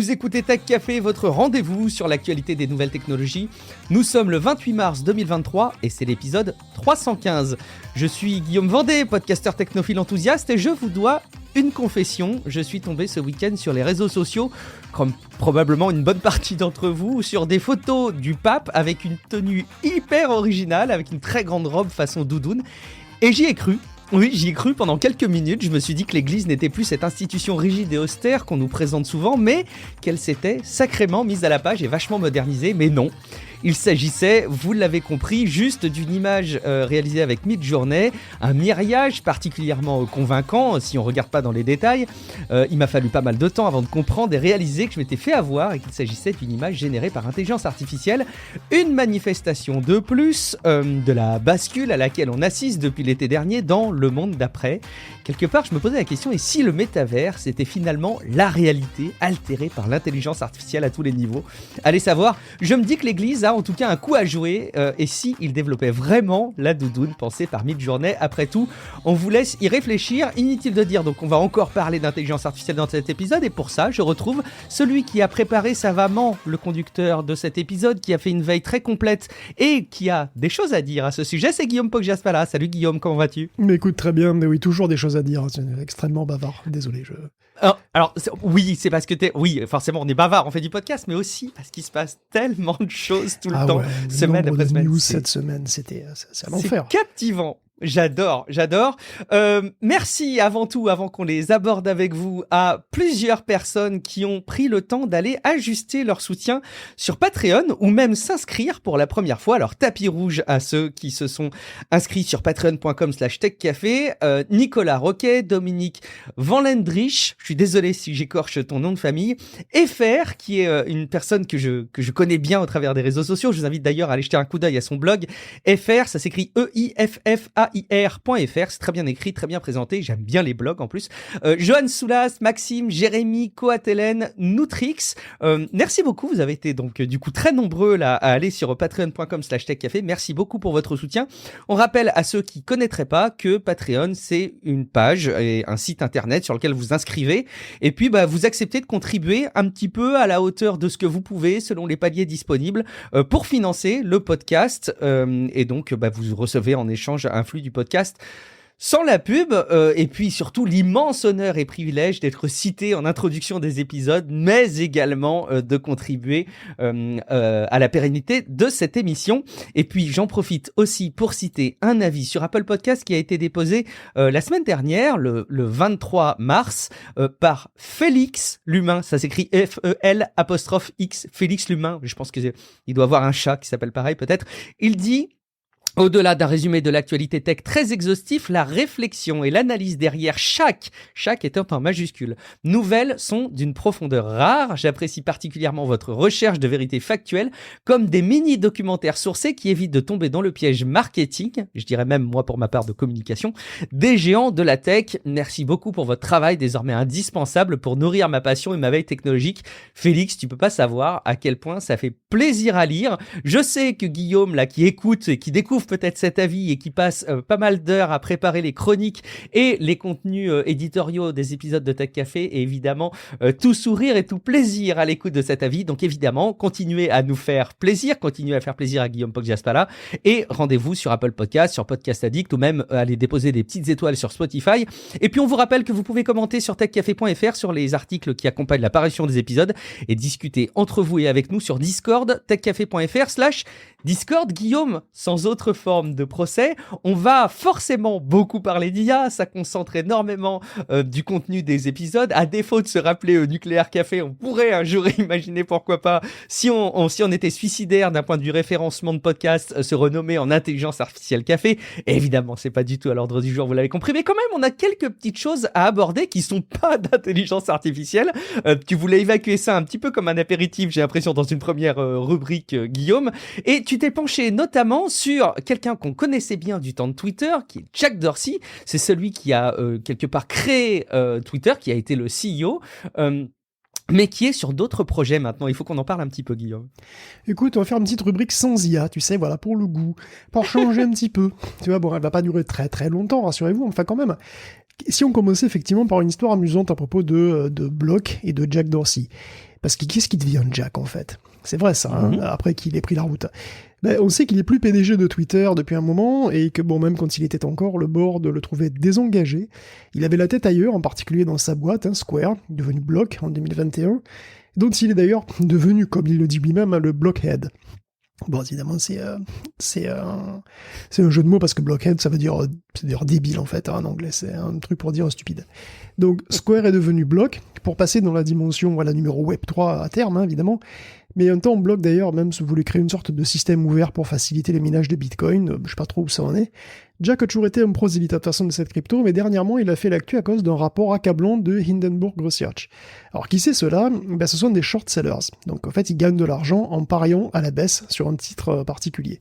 Vous écoutez Tech Café, votre rendez-vous sur l'actualité des nouvelles technologies. Nous sommes le 28 mars 2023 et c'est l'épisode 315. Je suis Guillaume Vendée, podcasteur technophile enthousiaste et je vous dois une confession. Je suis tombé ce week-end sur les réseaux sociaux, comme probablement une bonne partie d'entre vous, sur des photos du pape avec une tenue hyper originale, avec une très grande robe façon doudoune. Et j'y ai cru. Oui, j'y ai cru pendant quelques minutes. Je me suis dit que l'église n'était plus cette institution rigide et austère qu'on nous présente souvent, mais qu'elle s'était sacrément mise à la page et vachement modernisée. Mais non, il s'agissait, vous l'avez compris, juste d'une image réalisée avec Midjourney, un mirage particulièrement convaincant, si on ne regarde pas dans les détails. Il m'a fallu pas mal de temps avant de comprendre et réaliser que je m'étais fait avoir et qu'il s'agissait d'une image générée par intelligence artificielle. Une manifestation de plus de la bascule à laquelle on assiste depuis l'été dernier dans le monde d'après. Quelque part, je me posais la question, et si le métavers, c'était finalement la réalité altérée par l'intelligence artificielle à tous les niveaux? Allez savoir, je me dis que l'église a en tout cas un coup à jouer, et si il développait vraiment la doudoune pensée par Midjourney. Après tout, on vous laisse y réfléchir. Inutile de dire, donc on va encore parler d'intelligence artificielle dans cet épisode, et pour ça, je retrouve celui qui a préparé savamment le conducteur de cet épisode, qui a fait une veille très complète et qui a des choses à dire à ce sujet, c'est Guillaume Poggiaspala. Salut Guillaume, comment vas-tu? Mais écoute, très bien, mais oui, toujours des choses à dire, c'est extrêmement bavard, désolé. Alors oui, c'est parce que oui, forcément on est bavard, on fait du podcast, mais aussi parce qu'il se passe tellement de choses tout le temps, semaine après semaine. News cette semaine, c'est un enfer. C'est captivant. J'adore. Merci avant tout, avant qu'on les aborde avec vous, à plusieurs personnes qui ont pris le temps d'aller ajuster leur soutien sur Patreon ou même s'inscrire pour la première fois. Alors tapis rouge à ceux qui se sont inscrits sur patreon.com/techcafé. Nicolas Roquet, Dominique Van Lendrich, je suis désolé si j'écorche ton nom de famille, FR, qui est une personne que je connais bien au travers des réseaux sociaux. Je vous invite d'ailleurs à aller jeter un coup d'œil à son blog. FR, ça s'écrit EIFFAIR.fr, c'est très bien écrit, très bien présenté, j'aime bien les blogs en plus. Johan Soulas, Maxime, Jérémy, Coatelen, Nutrix, merci beaucoup, vous avez été donc du coup très nombreux là à aller sur patreon.com/techcafé, merci beaucoup pour votre soutien. On rappelle à ceux qui connaîtraient pas que Patreon c'est une page et un site internet sur lequel vous inscrivez et puis vous acceptez de contribuer un petit peu à la hauteur de ce que vous pouvez selon les paliers disponibles pour financer le podcast et donc vous recevez en échange un flux du podcast sans la pub, et puis surtout l'immense honneur et privilège d'être cité en introduction des épisodes, mais également de contribuer à la pérennité de cette émission. Et puis j'en profite aussi pour citer un avis sur Apple Podcast qui a été déposé la semaine dernière, le 23 mars, par Félix l'humain. Ça s'écrit F-E-L'_X, Félix l'humain. Je pense qu'il doit avoir un chat qui s'appelle pareil peut-être. Il dit: au-delà d'un résumé de l'actualité tech très exhaustif, la réflexion et l'analyse derrière chaque étant en majuscule, nouvelles sont d'une profondeur rare. J'apprécie particulièrement votre recherche de vérité factuelle, comme des mini-documentaires sourcés qui évitent de tomber dans le piège marketing, je dirais même moi pour ma part de communication, des géants de la tech. Merci beaucoup pour votre travail désormais indispensable pour nourrir ma passion et ma veille technologique. Félix, tu peux pas savoir à quel point ça fait plaisir à lire. Je sais que Guillaume là qui écoute et qui découvre peut-être cet avis et qui passe pas mal d'heures à préparer les chroniques et les contenus éditoriaux des épisodes de Tech Café, et évidemment tout sourire et tout plaisir à l'écoute de cet avis. Donc évidemment, continuez à nous faire plaisir, continuez à faire plaisir à Guillaume Poggiaspala et rendez-vous sur Apple Podcast, sur Podcast Addict ou même aller déposer des petites étoiles sur Spotify. Et puis on vous rappelle que vous pouvez commenter sur techcafé.fr sur les articles qui accompagnent l'apparition des épisodes et discuter entre vous et avec nous sur Discord, techcafé.fr/Discord. Guillaume, sans autre forme de procès, on va forcément beaucoup parler d'IA, ça concentre énormément du contenu des épisodes. À défaut de se rappeler au Nucléaire Café, on pourrait un jour imaginer, pourquoi pas, si on était suicidaire d'un point de vue référencement de podcast, se renommer en Intelligence Artificielle Café. Et évidemment, c'est pas du tout à l'ordre du jour, vous l'avez compris, mais quand même, on a quelques petites choses à aborder qui sont pas d'intelligence artificielle. Tu voulais évacuer ça un petit peu comme un apéritif, j'ai l'impression, dans une première rubrique, Guillaume, et tu t'es penché notamment sur quelqu'un qu'on connaissait bien du temps de Twitter, qui est Jack Dorsey. C'est celui qui a quelque part créé Twitter, qui a été le CEO, mais qui est sur d'autres projets maintenant. Il faut qu'on en parle un petit peu, Guillaume. Écoute, on va faire une petite rubrique sans IA, tu sais, voilà, pour le goût, pour changer un petit peu. Tu vois, bon, elle va pas durer très très longtemps, rassurez-vous, enfin quand même. Si on commençait effectivement par une histoire amusante à propos de Block et de Jack Dorsey. Parce que qu'est-ce qui devient Jack, en fait? C'est vrai, ça, hein, après qu'il ait pris la route. Ben, on sait qu'il est plus PDG de Twitter depuis un moment, et que bon, même quand il était encore, le board le trouvait désengagé. Il avait la tête ailleurs, en particulier dans sa boîte, hein, Square, devenu Block en 2021, dont il est d'ailleurs devenu, comme il le dit lui-même, le Blockhead. Bon, évidemment, c'est un jeu de mots parce que Blockhead, ça veut dire débile en fait, hein, en anglais, c'est un truc pour dire stupide. Donc Square est devenu Block pour passer dans la dimension, voilà, numéro Web 3 à terme, hein, évidemment. Mais un temps, Block d'ailleurs même voulait créer une sorte de système ouvert pour faciliter les minages de Bitcoin. Je sais pas trop où ça en est. Jack a toujours été un prosélyte de toute façon de cette crypto, mais dernièrement il a fait l'actu à cause d'un rapport accablant de Hindenburg Research. Alors qui c'est cela? Ben, ce sont des short sellers. Donc en fait ils gagnent de l'argent en pariant à la baisse sur un titre particulier.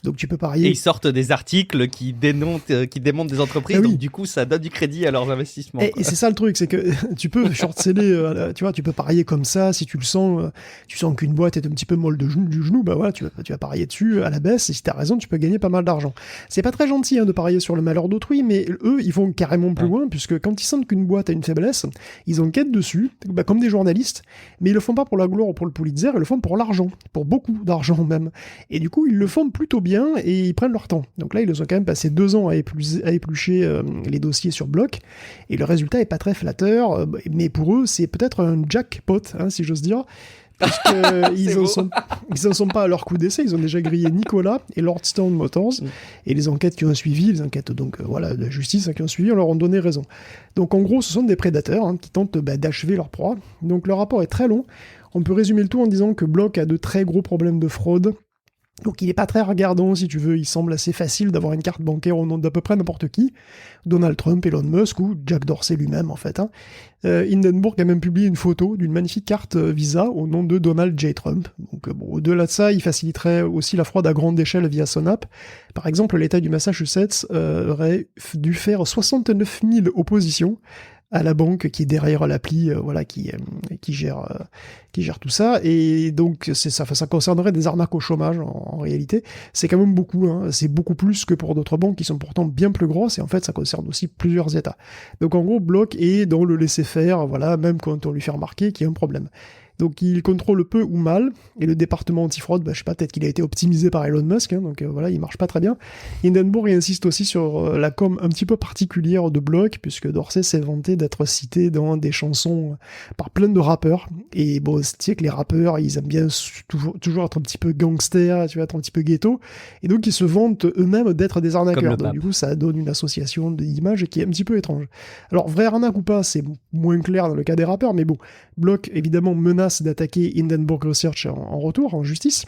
Donc tu peux parier. Et ils sortent des articles qui démontent des entreprises, donc du coup ça donne du crédit à leurs investissements. Et c'est ça le truc, c'est que tu peux short seller, tu vois, tu peux parier comme ça si tu le sens, tu sens qu'une boîte est un petit peu molle du genou, ben voilà, tu vas parier dessus à la baisse, et si t'as raison, tu peux gagner pas mal d'argent. C'est pas très gentil de parier sur le malheur d'autrui, mais eux, ils vont carrément plus loin, puisque quand ils sentent qu'une boîte a une faiblesse, ils enquêtent dessus, comme des journalistes, mais ils le font pas pour la gloire ou pour le Pulitzer, ils le font pour l'argent, pour beaucoup d'argent même. Et du coup, ils le font plutôt bien, et ils prennent leur temps. Donc là, ils ont quand même passé 2 ans à éplucher les dossiers sur Block, et le résultat est pas très flatteur, mais pour eux, c'est peut-être un jackpot, hein, si j'ose dire, parce qu'ils en sont pas à leur coup d'essai, ils ont déjà grillé Nikola et Lordstown Motors, et les enquêtes qui ont suivi, les enquêtes donc voilà de justice qui ont suivi, leur ont donné raison. Donc en gros, ce sont des prédateurs qui tentent d'achever leur proie. Donc le rapport est très long. On peut résumer le tout en disant que Block a de très gros problèmes de fraude. Donc il est pas très regardant, si tu veux, il semble assez facile d'avoir une carte bancaire au nom d'à peu près n'importe qui, Donald Trump, Elon Musk ou Jack Dorsey lui-même en fait. Hindenburg a même publié une photo d'une magnifique carte Visa au nom de Donald J. Trump. Donc bon, au-delà de ça, il faciliterait aussi la fraude à grande échelle via son app. Par exemple, l'État du Massachusetts aurait dû faire 69 000 oppositions à la banque qui est derrière l'appli, voilà, qui gère tout ça, et donc ça concernerait des arnaques au chômage en réalité. C'est quand même beaucoup, hein. C'est beaucoup plus que pour d'autres banques qui sont pourtant bien plus grosses, et en fait ça concerne aussi plusieurs États. Donc en gros, Block est dans le laisser-faire, voilà, même quand on lui fait remarquer qu'il y a un problème. Donc il contrôle peu ou mal, et le département antifraude, je sais pas, peut-être qu'il a été optimisé par Elon Musk, donc voilà, il marche pas très bien. Hindenburg insiste aussi sur la com un petit peu particulière de Block, puisque Dorsey s'est vanté d'être cité dans des chansons par plein de rappeurs, et bon, tu sais que les rappeurs, ils aiment bien toujours être un petit peu gangster, tu vois, être un petit peu ghetto, et donc ils se vantent eux-mêmes d'être des arnaqueurs, donc du coup ça donne une association d'images qui est un petit peu étrange. Alors, vraie arnaque ou pas, c'est moins clair dans le cas des rappeurs, mais bon, Block évidemment menace d'attaquer Hindenburg Research en retour, en justice.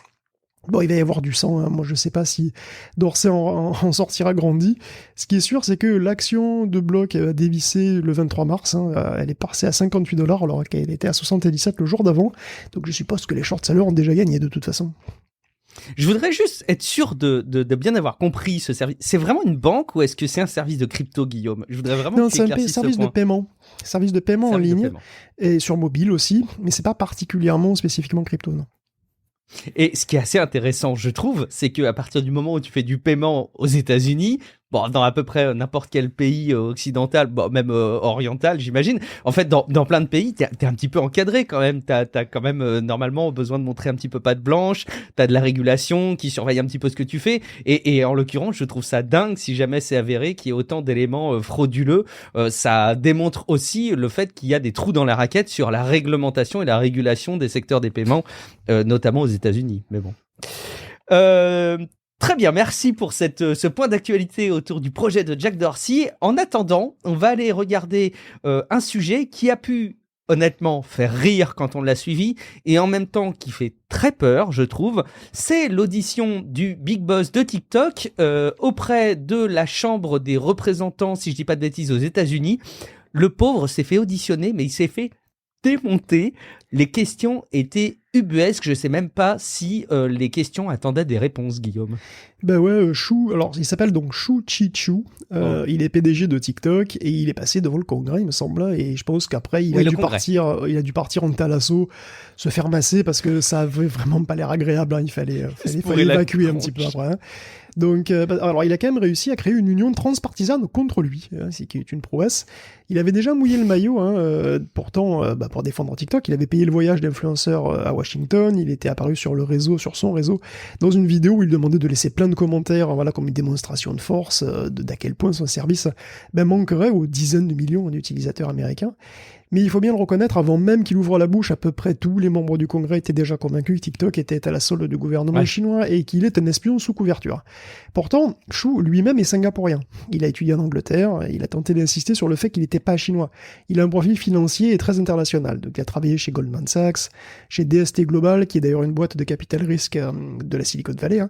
Bon, il va y avoir du sang, hein. Moi je sais pas si Dorsey en sortira grandi. Ce qui est sûr, c'est que l'action de Block a dévissé le 23 mars, hein. Elle est passée à $58 alors qu'elle était à 77 le jour d'avant, donc je suppose que les short sellers ont déjà gagné de toute façon. Je voudrais juste être sûr de bien avoir compris ce service. C'est vraiment une banque ou est-ce que c'est un service de crypto, Guillaume? Je voudrais vraiment. Non, c'est un service de paiement. Service de paiement en ligne et sur mobile aussi, mais c'est pas particulièrement spécifiquement crypto, non. Et ce qui est assez intéressant, je trouve, c'est qu'à partir du moment où tu fais du paiement aux États-Unis, bon, dans à peu près n'importe quel pays occidental, bon, même oriental, j'imagine. En fait, dans plein de pays, t'es un petit peu encadré quand même. T'as quand même normalement besoin de montrer un petit peu patte blanche. T'as de la régulation qui surveille un petit peu ce que tu fais. Et en l'occurrence, je trouve ça dingue si jamais c'est avéré qu'il y ait autant d'éléments frauduleux. Ça démontre aussi le fait qu'il y a des trous dans la raquette sur la réglementation et la régulation des secteurs des paiements, notamment aux États-Unis. Mais bon. Très bien, merci pour ce point d'actualité autour du projet de Jack Dorsey. En attendant, on va aller regarder un sujet qui a pu honnêtement faire rire quand on l'a suivi et en même temps qui fait très peur, je trouve. C'est l'audition du big boss de TikTok auprès de la Chambre des représentants, si je dis pas de bêtises, aux États-Unis. Le pauvre s'est fait auditionner, mais il s'est fait démonter. Les questions étaient ubuesques. Je sais même pas si les questions attendaient des réponses, Guillaume. Ben ouais, Shu, alors il s'appelle donc Shu Chi-Chu. Il est PDG de TikTok et il est passé devant le Congrès, il me semble, et je pense qu'après il a dû partir en talasso, se faire masser parce que ça avait vraiment pas l'air agréable, hein. Il fallait l'évacuer un petit peu après. Hein. Donc, alors il a quand même réussi à créer une union transpartisane contre lui, ce qui est une prouesse. Il avait déjà mouillé le maillot, pourtant, pour défendre TikTok, il avait payé le voyage d'influenceurs à Washington, il était apparu sur son réseau, dans une vidéo où il demandait de laisser plein de commentaires, comme une démonstration de force, d'à quel point son service manquerait aux dizaines de millions d'utilisateurs américains. Mais il faut bien le reconnaître, avant même qu'il ouvre la bouche, à peu près tous les membres du Congrès étaient déjà convaincus que TikTok était à la solde du gouvernement chinois et qu'il est un espion sous couverture. Pourtant, Xu lui-même est singapourien. Il a étudié en Angleterre, il a tenté d'insister sur le fait qu'il n'était pas chinois. Il a un profil financier et très international. Donc il a travaillé chez Goldman Sachs, chez DST Global, qui est d'ailleurs une boîte de capital risque de la Silicon Valley,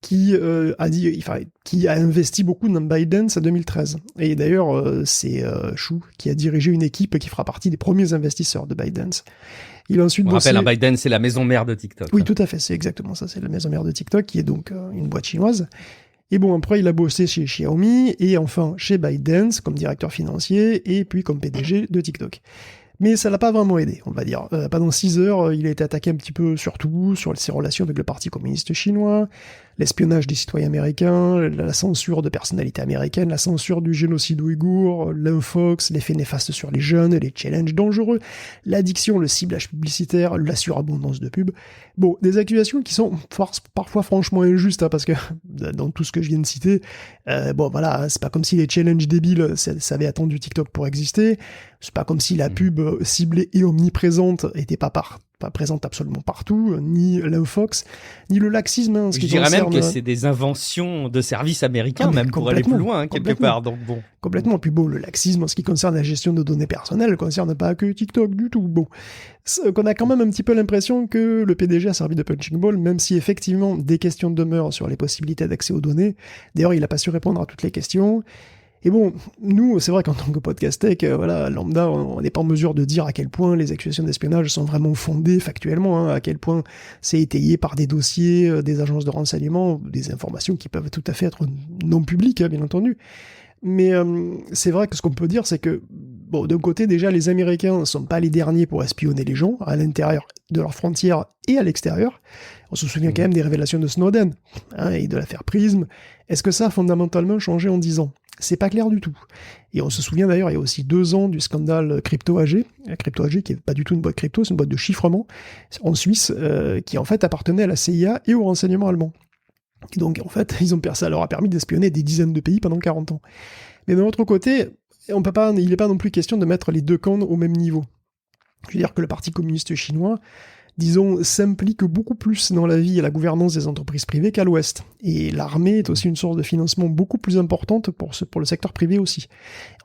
qui a investi beaucoup dans ByteDance en 2013. Et d'ailleurs, c'est Xu qui a dirigé une équipe qui fera partie des premiers investisseurs de ByteDance. Il a ensuite bossé... rappelle, ByteDance, c'est la maison mère de TikTok. Oui, tout à fait, c'est exactement ça, c'est la maison mère de TikTok, qui est donc une boîte chinoise. Et bon, après, il a bossé chez Xiaomi, et enfin chez ByteDance, comme directeur financier, et puis comme PDG de TikTok. Mais ça l'a pas vraiment aidé, on va dire. Pendant 6 heures, il a été attaqué un petit peu sur tout, sur ses relations avec le Parti communiste chinois, l'espionnage des citoyens américains, la censure de personnalités américaines, la censure du génocide ouïghour, l'infox, l'effet néfaste sur les jeunes, les challenges dangereux, l'addiction, le ciblage publicitaire, la surabondance de pubs. Bon, des accusations qui sont parfois franchement injustes, parce que dans tout ce que je viens de citer, c'est pas comme si les challenges débiles, ça avait attendu TikTok pour exister. C'est pas comme si la pub ciblée et omniprésente était pas présente absolument partout, ni l'infox, ni le laxisme. En ce qui concerne... même que c'est des inventions de services américains, même pour aller plus loin, quelque part. Donc bon. Complètement. Puis bon, le laxisme en ce qui concerne la gestion de données personnelles ne concerne pas que TikTok du tout. Bon. Qu'on a quand même un petit peu l'impression que le PDG a servi de punching ball, même si effectivement des questions demeurent sur les possibilités d'accès aux données. D'ailleurs, il n'a pas su répondre à toutes les questions. Et bon, nous, c'est vrai qu'en tant que podcast tech, lambda, on n'est pas en mesure de dire à quel point les accusations d'espionnage sont vraiment fondées factuellement, à quel point c'est étayé par des dossiers, des agences de renseignement, des informations qui peuvent tout à fait être non publiques, bien entendu. Mais c'est vrai que ce qu'on peut dire, c'est que, bon, d'un côté, déjà, les Américains ne sont pas les derniers pour espionner les gens, à l'intérieur de leurs frontières et à l'extérieur. On se souvient quand même des révélations de Snowden, et de l'affaire Prism. Est-ce que ça a fondamentalement changé en 10 ans ? C'est pas clair du tout. Et on se souvient d'ailleurs, il y a aussi 2 ans du scandale CryptoAG. CryptoAG, qui n'est pas du tout une boîte crypto, c'est une boîte de chiffrement en Suisse, qui en fait appartenait à la CIA et au renseignement allemand. Et donc en fait, ça leur a permis d'espionner des dizaines de pays pendant 40 ans. Mais d'un autre côté, il n'est pas non plus question de mettre les deux camps au même niveau. Je veux dire que le Parti communiste chinois, disons, s'implique beaucoup plus dans la vie et la gouvernance des entreprises privées qu'à l'Ouest. Et l'armée est aussi une source de financement beaucoup plus importante pour le secteur privé aussi.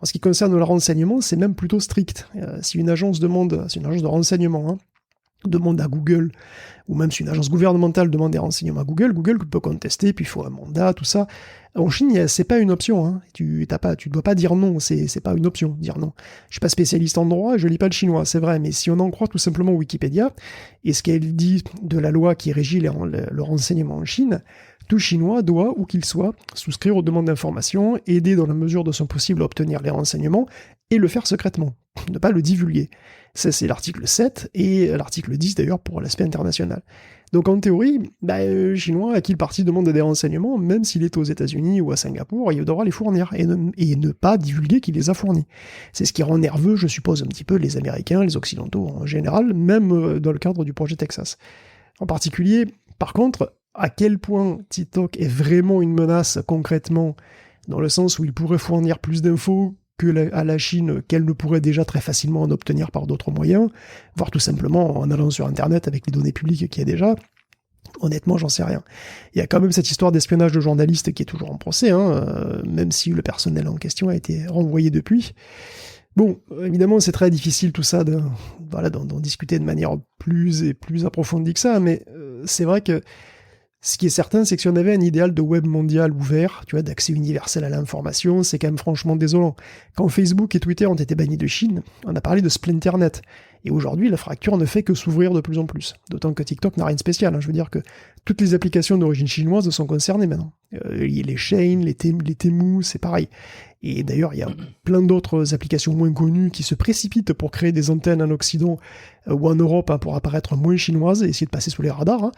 En ce qui concerne le renseignement, c'est même plutôt strict. Si une agence de renseignement, demande à Google, ou même si une agence gouvernementale demande des renseignements à Google, Google peut contester, puis il faut un mandat, tout ça. En Chine, c'est pas une option, tu dois pas dire non, c'est pas une option, dire non. Je suis pas spécialiste en droit, je lis pas le chinois, c'est vrai, mais si on en croit tout simplement Wikipédia, et ce qu'elle dit de la loi qui régit le renseignement en Chine, tout Chinois doit, où qu'il soit, souscrire aux demandes d'information, aider dans la mesure de son possible à obtenir les renseignements, et le faire secrètement, ne pas le divulguer. Ça, c'est l'article 7, et l'article 10 d'ailleurs pour l'aspect international. Donc en théorie, Chinois à qui le parti demande des renseignements, même s'il est aux États-Unis ou à Singapour, il devra les fournir, et ne pas divulguer qu'il les a fournis. C'est ce qui rend nerveux, je suppose, un petit peu les Américains, les Occidentaux en général, même dans le cadre du projet Texas. En particulier, par contre, à quel point TikTok est vraiment une menace concrètement, dans le sens où il pourrait fournir plus d'infos à la Chine qu'elle ne pourrait déjà très facilement en obtenir par d'autres moyens, voire tout simplement en allant sur Internet avec les données publiques qu'il y a déjà. Honnêtement, j'en sais rien. Il y a quand même cette histoire d'espionnage de journalistes qui est toujours en procès, même si le personnel en question a été renvoyé depuis. Bon, évidemment, c'est très difficile tout ça d'en discuter de manière plus approfondie que ça, mais c'est vrai que ce qui est certain, c'est que si on avait un idéal de web mondial ouvert, d'accès universel à l'information, c'est quand même franchement désolant. Quand Facebook et Twitter ont été bannis de Chine, on a parlé de Splinternet. Et aujourd'hui, la fracture ne fait que s'ouvrir de plus en plus. D'autant que TikTok n'a rien de spécial. Je veux dire que toutes les applications d'origine chinoise sont concernées maintenant. Les Shein, les Temu, c'est pareil. Et d'ailleurs, il y a plein d'autres applications moins connues qui se précipitent pour créer des antennes en Occident ou en Europe pour apparaître moins chinoises et essayer de passer sous les radars.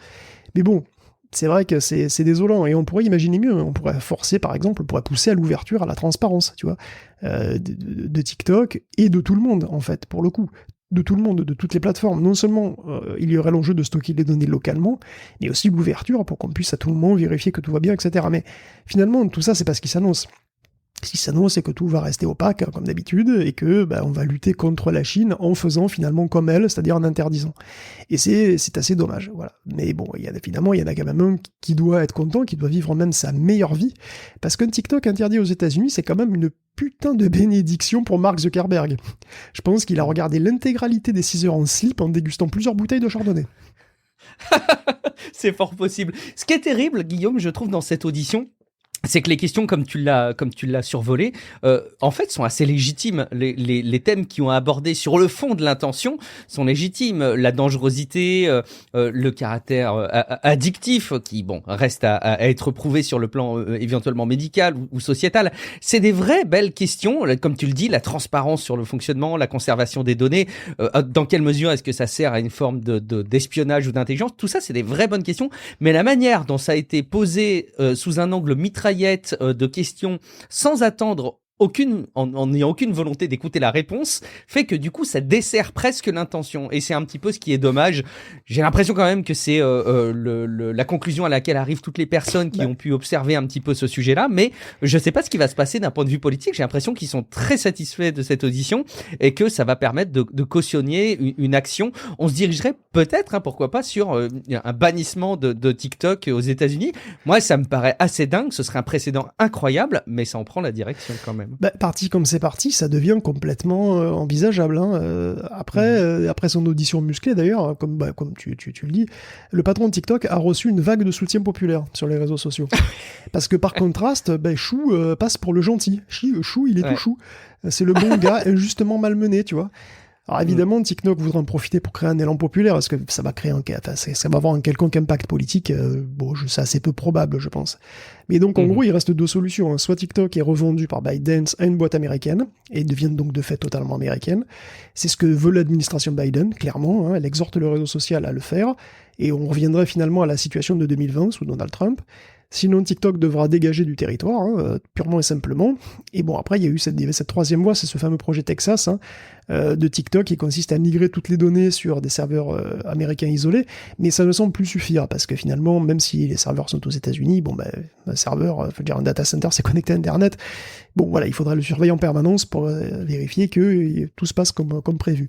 Mais bon, c'est vrai que c'est désolant, et on pourrait imaginer mieux, on pourrait forcer, par exemple, on pourrait pousser à l'ouverture, à la transparence, tu vois, de TikTok, et de tout le monde, en fait, pour le coup. De tout le monde, de toutes les plateformes. Non seulement il y aurait l'enjeu de stocker les données localement, mais aussi l'ouverture pour qu'on puisse à tout moment vérifier que tout va bien, etc. Mais finalement, tout ça, c'est pas ce qui s'annonce. Ce qui s'annonce, c'est que tout va rester opaque, comme d'habitude, et que on va lutter contre la Chine en faisant finalement comme elle, c'est-à-dire en interdisant. Et c'est assez dommage, voilà. Mais bon, finalement, il y en a quand même un qui doit être content, qui doit vivre même sa meilleure vie, parce qu'un TikTok interdit aux États-Unis, c'est quand même une putain de bénédiction pour Mark Zuckerberg. Je pense qu'il a regardé l'intégralité des 6 heures en slip en dégustant plusieurs bouteilles de Chardonnay. C'est fort possible. Ce qui est terrible, Guillaume, je trouve, dans cette audition, c'est que les questions, comme tu l'as survolé, en fait, sont assez légitimes. Les thèmes qui ont abordé sur le fond de l'intention sont légitimes. La dangerosité, le caractère addictif, qui reste à être prouvé sur le plan éventuellement médical ou sociétal. C'est des vraies belles questions, comme tu le dis, la transparence sur le fonctionnement, la conservation des données. Dans quelle mesure est-ce que ça sert à une forme d'espionnage ou d'intelligence? Tout ça, c'est des vraies bonnes questions. Mais la manière dont ça a été posé sous un angle mitraillette de questions sans attendre en n'ayant aucune volonté d'écouter la réponse, fait que du coup ça dessert presque l'intention, et c'est un petit peu ce qui est dommage. J'ai l'impression quand même que c'est la conclusion à laquelle arrivent toutes les personnes qui ont pu observer un petit peu ce sujet-là, mais je sais pas ce qui va se passer d'un point de vue politique. J'ai l'impression qu'ils sont très satisfaits de cette audition et que ça va permettre de cautionner une action. On se dirigerait peut-être, pourquoi pas, sur un bannissement de TikTok aux États-Unis. Moi, ça me paraît assez dingue, ce serait un précédent incroyable, mais ça en prend la direction quand même. Parti comme c'est parti, ça devient complètement envisageable. Après son audition musclée, d'ailleurs, comme tu le dis, le patron de TikTok a reçu une vague de soutien populaire sur les réseaux sociaux. Parce que par contraste, Chou passe pour le gentil. Chou, il est tout chou. C'est le bon gars injustement malmené, tu vois. Alors évidemment, TikTok voudra en profiter pour créer un élan populaire, parce que ça va ça va avoir un quelconque impact politique. C'est assez peu probable, je pense. Mais donc, en gros, il reste 2 solutions. Soit TikTok est revendu par ByteDance à une boîte américaine, et devient donc de fait totalement américaine. C'est ce que veut l'administration Biden, clairement. Elle exhorte le réseau social à le faire, et on reviendrait finalement à la situation de 2020 sous Donald Trump. Sinon, TikTok devra dégager du territoire, purement et simplement. Et après, il y a eu cette troisième voie, c'est ce fameux projet Texas de TikTok qui consiste à migrer toutes les données sur des serveurs américains isolés, mais ça ne semble plus suffire, parce que finalement, même si les serveurs sont aux États-Unis, un serveur, un data center, c'est connecté à Internet. Il faudra le surveiller en permanence pour vérifier que tout se passe comme prévu.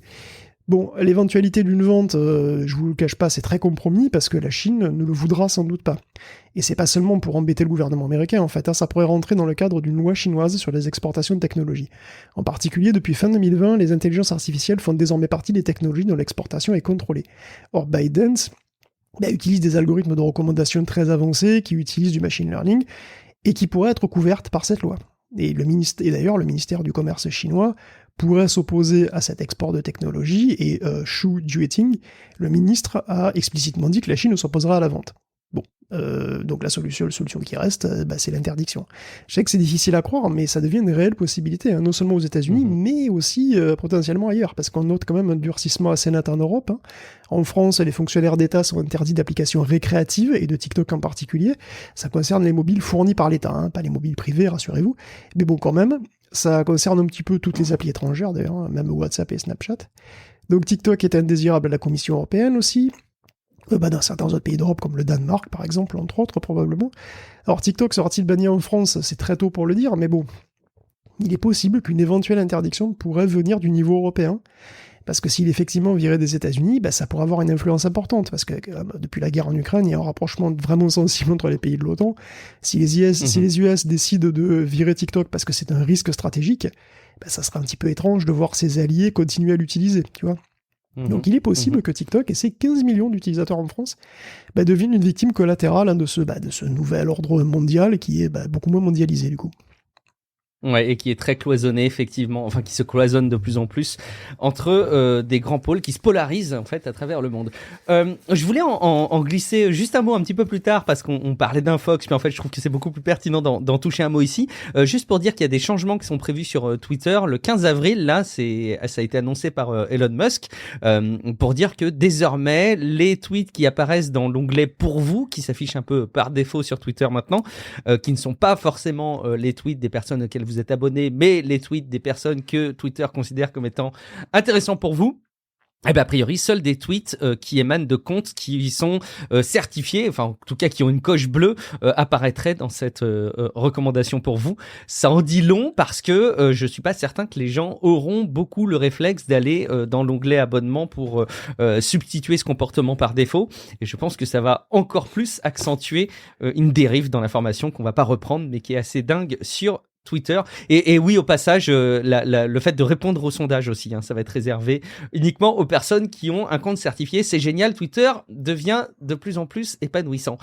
L'éventualité d'une vente, je vous le cache pas, c'est très compromis, parce que la Chine ne le voudra sans doute pas. Et c'est pas seulement pour embêter le gouvernement américain, en fait, ça pourrait rentrer dans le cadre d'une loi chinoise sur les exportations de technologies. En particulier, depuis fin 2020, les intelligences artificielles font désormais partie des technologies dont l'exportation est contrôlée. Or, ByteDance utilise des algorithmes de recommandation très avancés, qui utilisent du machine learning, et qui pourraient être couvertes par cette loi. Et d'ailleurs, le ministère du Commerce chinois pourrait s'opposer à cet export de technologie, et Xu Jueting, le ministre, a explicitement dit que la Chine s'opposera à la vente. Donc la solution qui reste, c'est l'interdiction. Je sais que c'est difficile à croire, mais ça devient une réelle possibilité, non seulement aux États-Unis, mais aussi potentiellement ailleurs, parce qu'on note quand même un durcissement assez net en Europe. En France, les fonctionnaires d'État sont interdits d'applications récréatives, et de TikTok en particulier. Ça concerne les mobiles fournis par l'État, pas les mobiles privés, rassurez-vous. Mais quand même, ça concerne un petit peu toutes les applis étrangères, d'ailleurs, même WhatsApp et Snapchat. Donc TikTok est indésirable à la Commission européenne aussi, dans certains autres pays d'Europe, comme le Danemark, par exemple, entre autres, probablement. Alors, TikTok sera-t-il banni en France? C'est très tôt pour le dire, mais il est possible qu'une éventuelle interdiction pourrait venir du niveau européen, parce que s'il est effectivement viré des États-Unis, ça pourrait avoir une influence importante, parce que depuis la guerre en Ukraine, il y a un rapprochement vraiment sensible entre les pays de l'OTAN. Si les US décident de virer TikTok parce que c'est un risque stratégique, ça serait un petit peu étrange de voir ses alliés continuer à l'utiliser, tu vois. Donc il est possible que TikTok et ses 15 millions d'utilisateurs en France deviennent une victime collatérale de ce nouvel ordre mondial qui est beaucoup moins mondialisé du coup. Ouais, et qui est très cloisonné, effectivement, enfin qui se cloisonne de plus en plus entre des grands pôles qui se polarisent en fait à travers le monde. Je voulais en glisser juste un mot un petit peu plus tard parce qu'on parlait d'Infox, mais en fait je trouve que c'est beaucoup plus pertinent d'en toucher un mot ici. Juste pour dire qu'il y a des changements qui sont prévus sur Twitter le 15 avril. Là, ça a été annoncé par Elon Musk pour dire que désormais les tweets qui apparaissent dans l'onglet pour vous, qui s'affiche un peu par défaut sur Twitter maintenant, qui ne sont pas forcément les tweets des personnes auxquelles vous êtes abonné, mais les tweets des personnes que Twitter considère comme étant intéressants pour vous. Eh ben, a priori, seuls des tweets qui émanent de comptes qui sont certifiés, enfin en tout cas qui ont une coche bleue, apparaîtraient dans cette recommandation pour vous. Ça en dit long parce que je suis pas certain que les gens auront beaucoup le réflexe d'aller dans l'onglet abonnement pour substituer ce comportement par défaut. Et je pense que ça va encore plus accentuer une dérive dans l'information qu'on va pas reprendre, mais qui est assez dingue sur Twitter. Et oui, au passage, le fait de répondre au sondage aussi, hein, ça va être réservé uniquement aux personnes qui ont un compte certifié. C'est génial, Twitter devient de plus en plus épanouissant.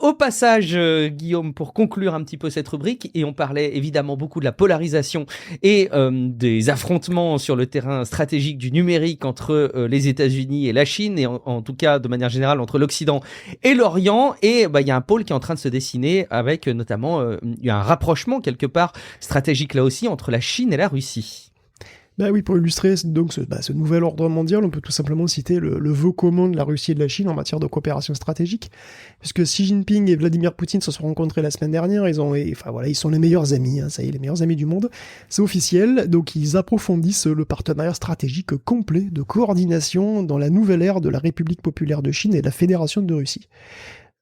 Au passage, Guillaume, pour conclure un petit peu cette rubrique, et on parlait évidemment beaucoup de la polarisation et des affrontements sur le terrain stratégique du numérique entre les États-Unis et la Chine, et en tout cas de manière générale entre l'Occident et l'Orient. Et il y a un pôle qui est en train de se dessiner avec notamment il y a un rapprochement quelque part stratégique là aussi entre la Chine et la Russie. Ben oui, pour illustrer donc ce nouvel ordre mondial, on peut tout simplement citer le vœu commun de la Russie et de la Chine en matière de coopération stratégique, puisque Xi Jinping et Vladimir Poutine se sont rencontrés la semaine dernière. Ils sont les meilleurs amis, hein, ça y est, les meilleurs amis du monde, c'est officiel. Donc ils approfondissent le partenariat stratégique complet de coordination dans la nouvelle ère de la République populaire de Chine et de la Fédération de Russie.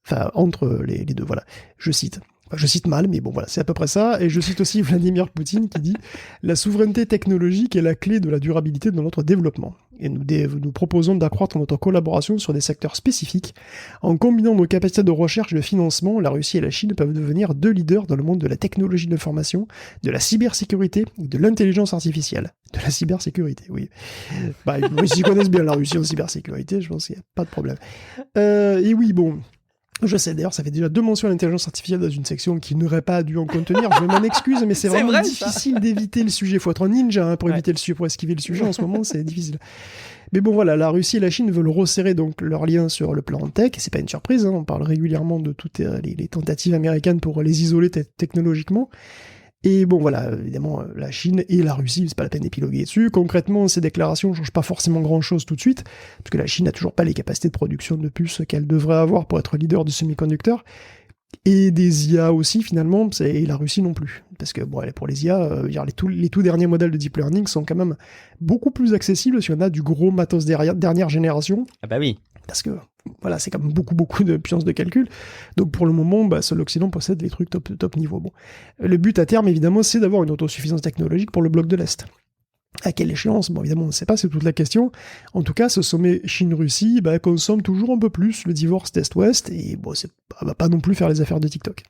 Enfin, entre les deux, voilà. Je cite mal, mais bon, voilà, c'est à peu près ça. Et je cite aussi Vladimir Poutine qui dit « La souveraineté technologique est la clé de la durabilité de notre développement. Et nous proposons d'accroître notre collaboration sur des secteurs spécifiques. En combinant nos capacités de recherche et de financement, la Russie et la Chine peuvent devenir deux leaders dans le monde de la technologie de l'information, de la cybersécurité et de l'intelligence artificielle. » De la cybersécurité, oui. Ils s'y connaissent bien, la Russie en cybersécurité, je pense qu'il n'y a pas de problème. Et oui, bon... Je sais, d'ailleurs, ça fait déjà 2 mentions à l'intelligence artificielle dans une section qui n'aurait pas dû en contenir. Je m'en excuse, mais c'est vraiment difficile d'éviter le sujet. Il faut être un ninja pour éviter le sujet, pour esquiver le sujet. En ce moment, c'est difficile. Mais bon, voilà, la Russie et la Chine veulent resserrer donc leurs liens sur le plan tech. Et c'est pas une surprise, hein, on parle régulièrement de toutes les tentatives américaines pour les isoler technologiquement. Et bon, voilà, évidemment, la Chine et la Russie, c'est pas la peine d'épiloguer dessus. Concrètement, ces déclarations ne changent pas forcément grand-chose tout de suite, parce que la Chine n'a toujours pas les capacités de production de puces qu'elle devrait avoir pour être leader du semi-conducteur, et des IA aussi, finalement, et la Russie non plus. Parce que, bon, pour les IA, les tout derniers modèles de deep learning sont quand même beaucoup plus accessibles si on a du gros matos dernière génération. Ah bah oui. Parce que, voilà, c'est quand même beaucoup de puissance de calcul. Donc pour le moment, seul l'Occident possède les trucs top niveau. Bon. Le but à terme, évidemment, c'est d'avoir une autosuffisance technologique pour le bloc de l'Est. À quelle échéance? Bon, évidemment, on ne sait pas, c'est toute la question. En tout cas, ce sommet Chine-Russie consomme toujours un peu plus le divorce Est-Ouest, et bon, ça va pas non plus faire les affaires de TikTok.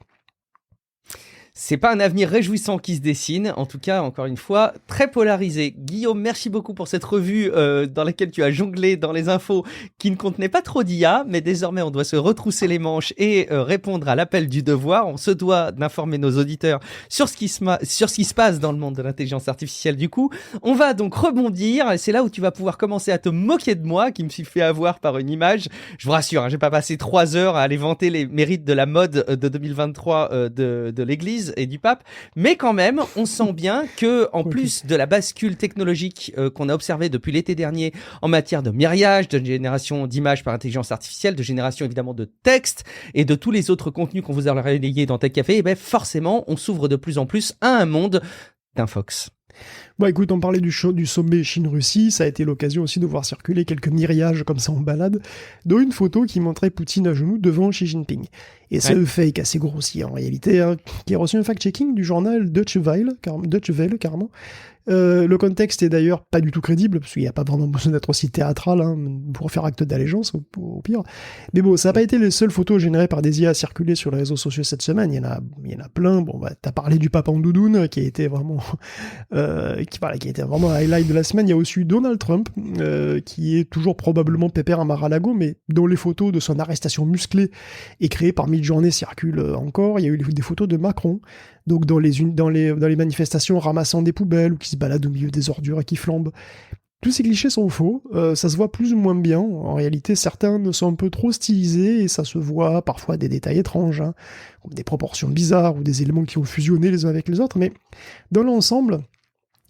C'est pas un avenir réjouissant qui se dessine, en tout cas, encore une fois, très polarisé. Guillaume, merci beaucoup pour cette revue dans laquelle tu as jonglé dans les infos qui ne contenaient pas trop d'IA, mais désormais on doit se retrousser les manches et répondre à l'appel du devoir. On se doit d'informer nos auditeurs sur ce qui se passe dans le monde de l'intelligence artificielle. Du coup, on va donc rebondir, et c'est là où tu vas pouvoir commencer à te moquer de moi, qui me suis fait avoir par une image. Je vous rassure, j'ai pas passé 3 heures à aller vanter les mérites de la mode de 2023 de l'Église et du pape, mais quand même, on sent bien que, en plus de la bascule technologique qu'on a observée depuis l'été dernier en matière de myriage, de génération d'images par intelligence artificielle, de génération évidemment de texte et de tous les autres contenus qu'on vous a relayés dans Tech Café, et forcément, on s'ouvre de plus en plus à un monde d'Infox. Bon, écoute, on parlait du sommet Chine-Russie, ça a été l'occasion aussi de voir circuler quelques myriages comme ça en balade, dont une photo qui montrait Poutine à genoux devant Xi Jinping. Et c'est un fake assez grossier en réalité, hein, qui a reçu un fact-checking du journal Deutsche Welle, carrément, Le contexte est d'ailleurs pas du tout crédible, parce qu'il n'y a pas vraiment besoin d'être aussi théâtral hein, pour faire acte d'allégeance, au pire. Mais bon, ça n'a pas été les seules photos générées par des IA à circuler sur les réseaux sociaux cette semaine. Il y en a plein. Bon, bah, t'as parlé du papa en doudoune, qui a été vraiment, qui a été vraiment un highlight de la semaine. Il y a aussi eu Donald Trump, qui est toujours probablement pépère à Mar-a-Lago, mais dont les photos de son arrestation musclée et créée par Midjourney circulent encore. Il y a eu des photos de Macron, donc dans les manifestations ramassant des poubelles ou qui se baladent au milieu des ordures et qui flambent. Tous ces clichés sont faux, ça se voit plus ou moins bien. En réalité, certains sont un peu trop stylisés et ça se voit parfois des détails étranges, hein, comme des proportions bizarres ou des éléments qui ont fusionné les uns avec les autres, mais dans l'ensemble,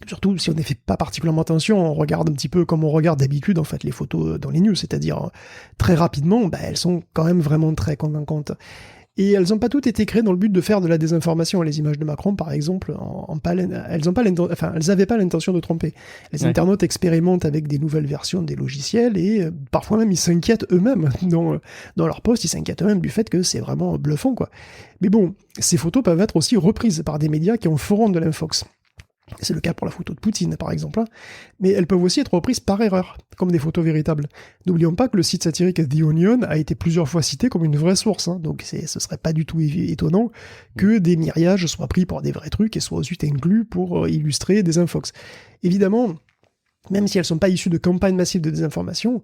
surtout si on ne fait pas particulièrement attention, on regarde un petit peu comme on regarde d'habitude en fait les photos dans les news, c'est-à-dire très rapidement, elles sont quand même vraiment très convaincantes. Et elles n'ont pas toutes été créées dans le but de faire de la désinformation. Les images de Macron, par exemple, elles n'avaient pas l'intention de tromper. Les internautes expérimentent avec des nouvelles versions des logiciels et parfois même ils s'inquiètent eux-mêmes dans leur post, ils s'inquiètent eux-mêmes du fait que c'est vraiment bluffant, quoi. Mais bon, ces photos peuvent être aussi reprises par des médias qui en feront de l'infox. C'est le cas pour la photo de Poutine, par exemple. Hein. Mais elles peuvent aussi être reprises par erreur, comme des photos véritables. N'oublions pas que le site satirique The Onion a été plusieurs fois cité comme une vraie source. Hein. Donc ce serait pas du tout étonnant que des miriages soient pris pour des vrais trucs et soient ensuite inclus pour illustrer des infox. Évidemment, même si elles sont pas issues de campagnes massives de désinformation,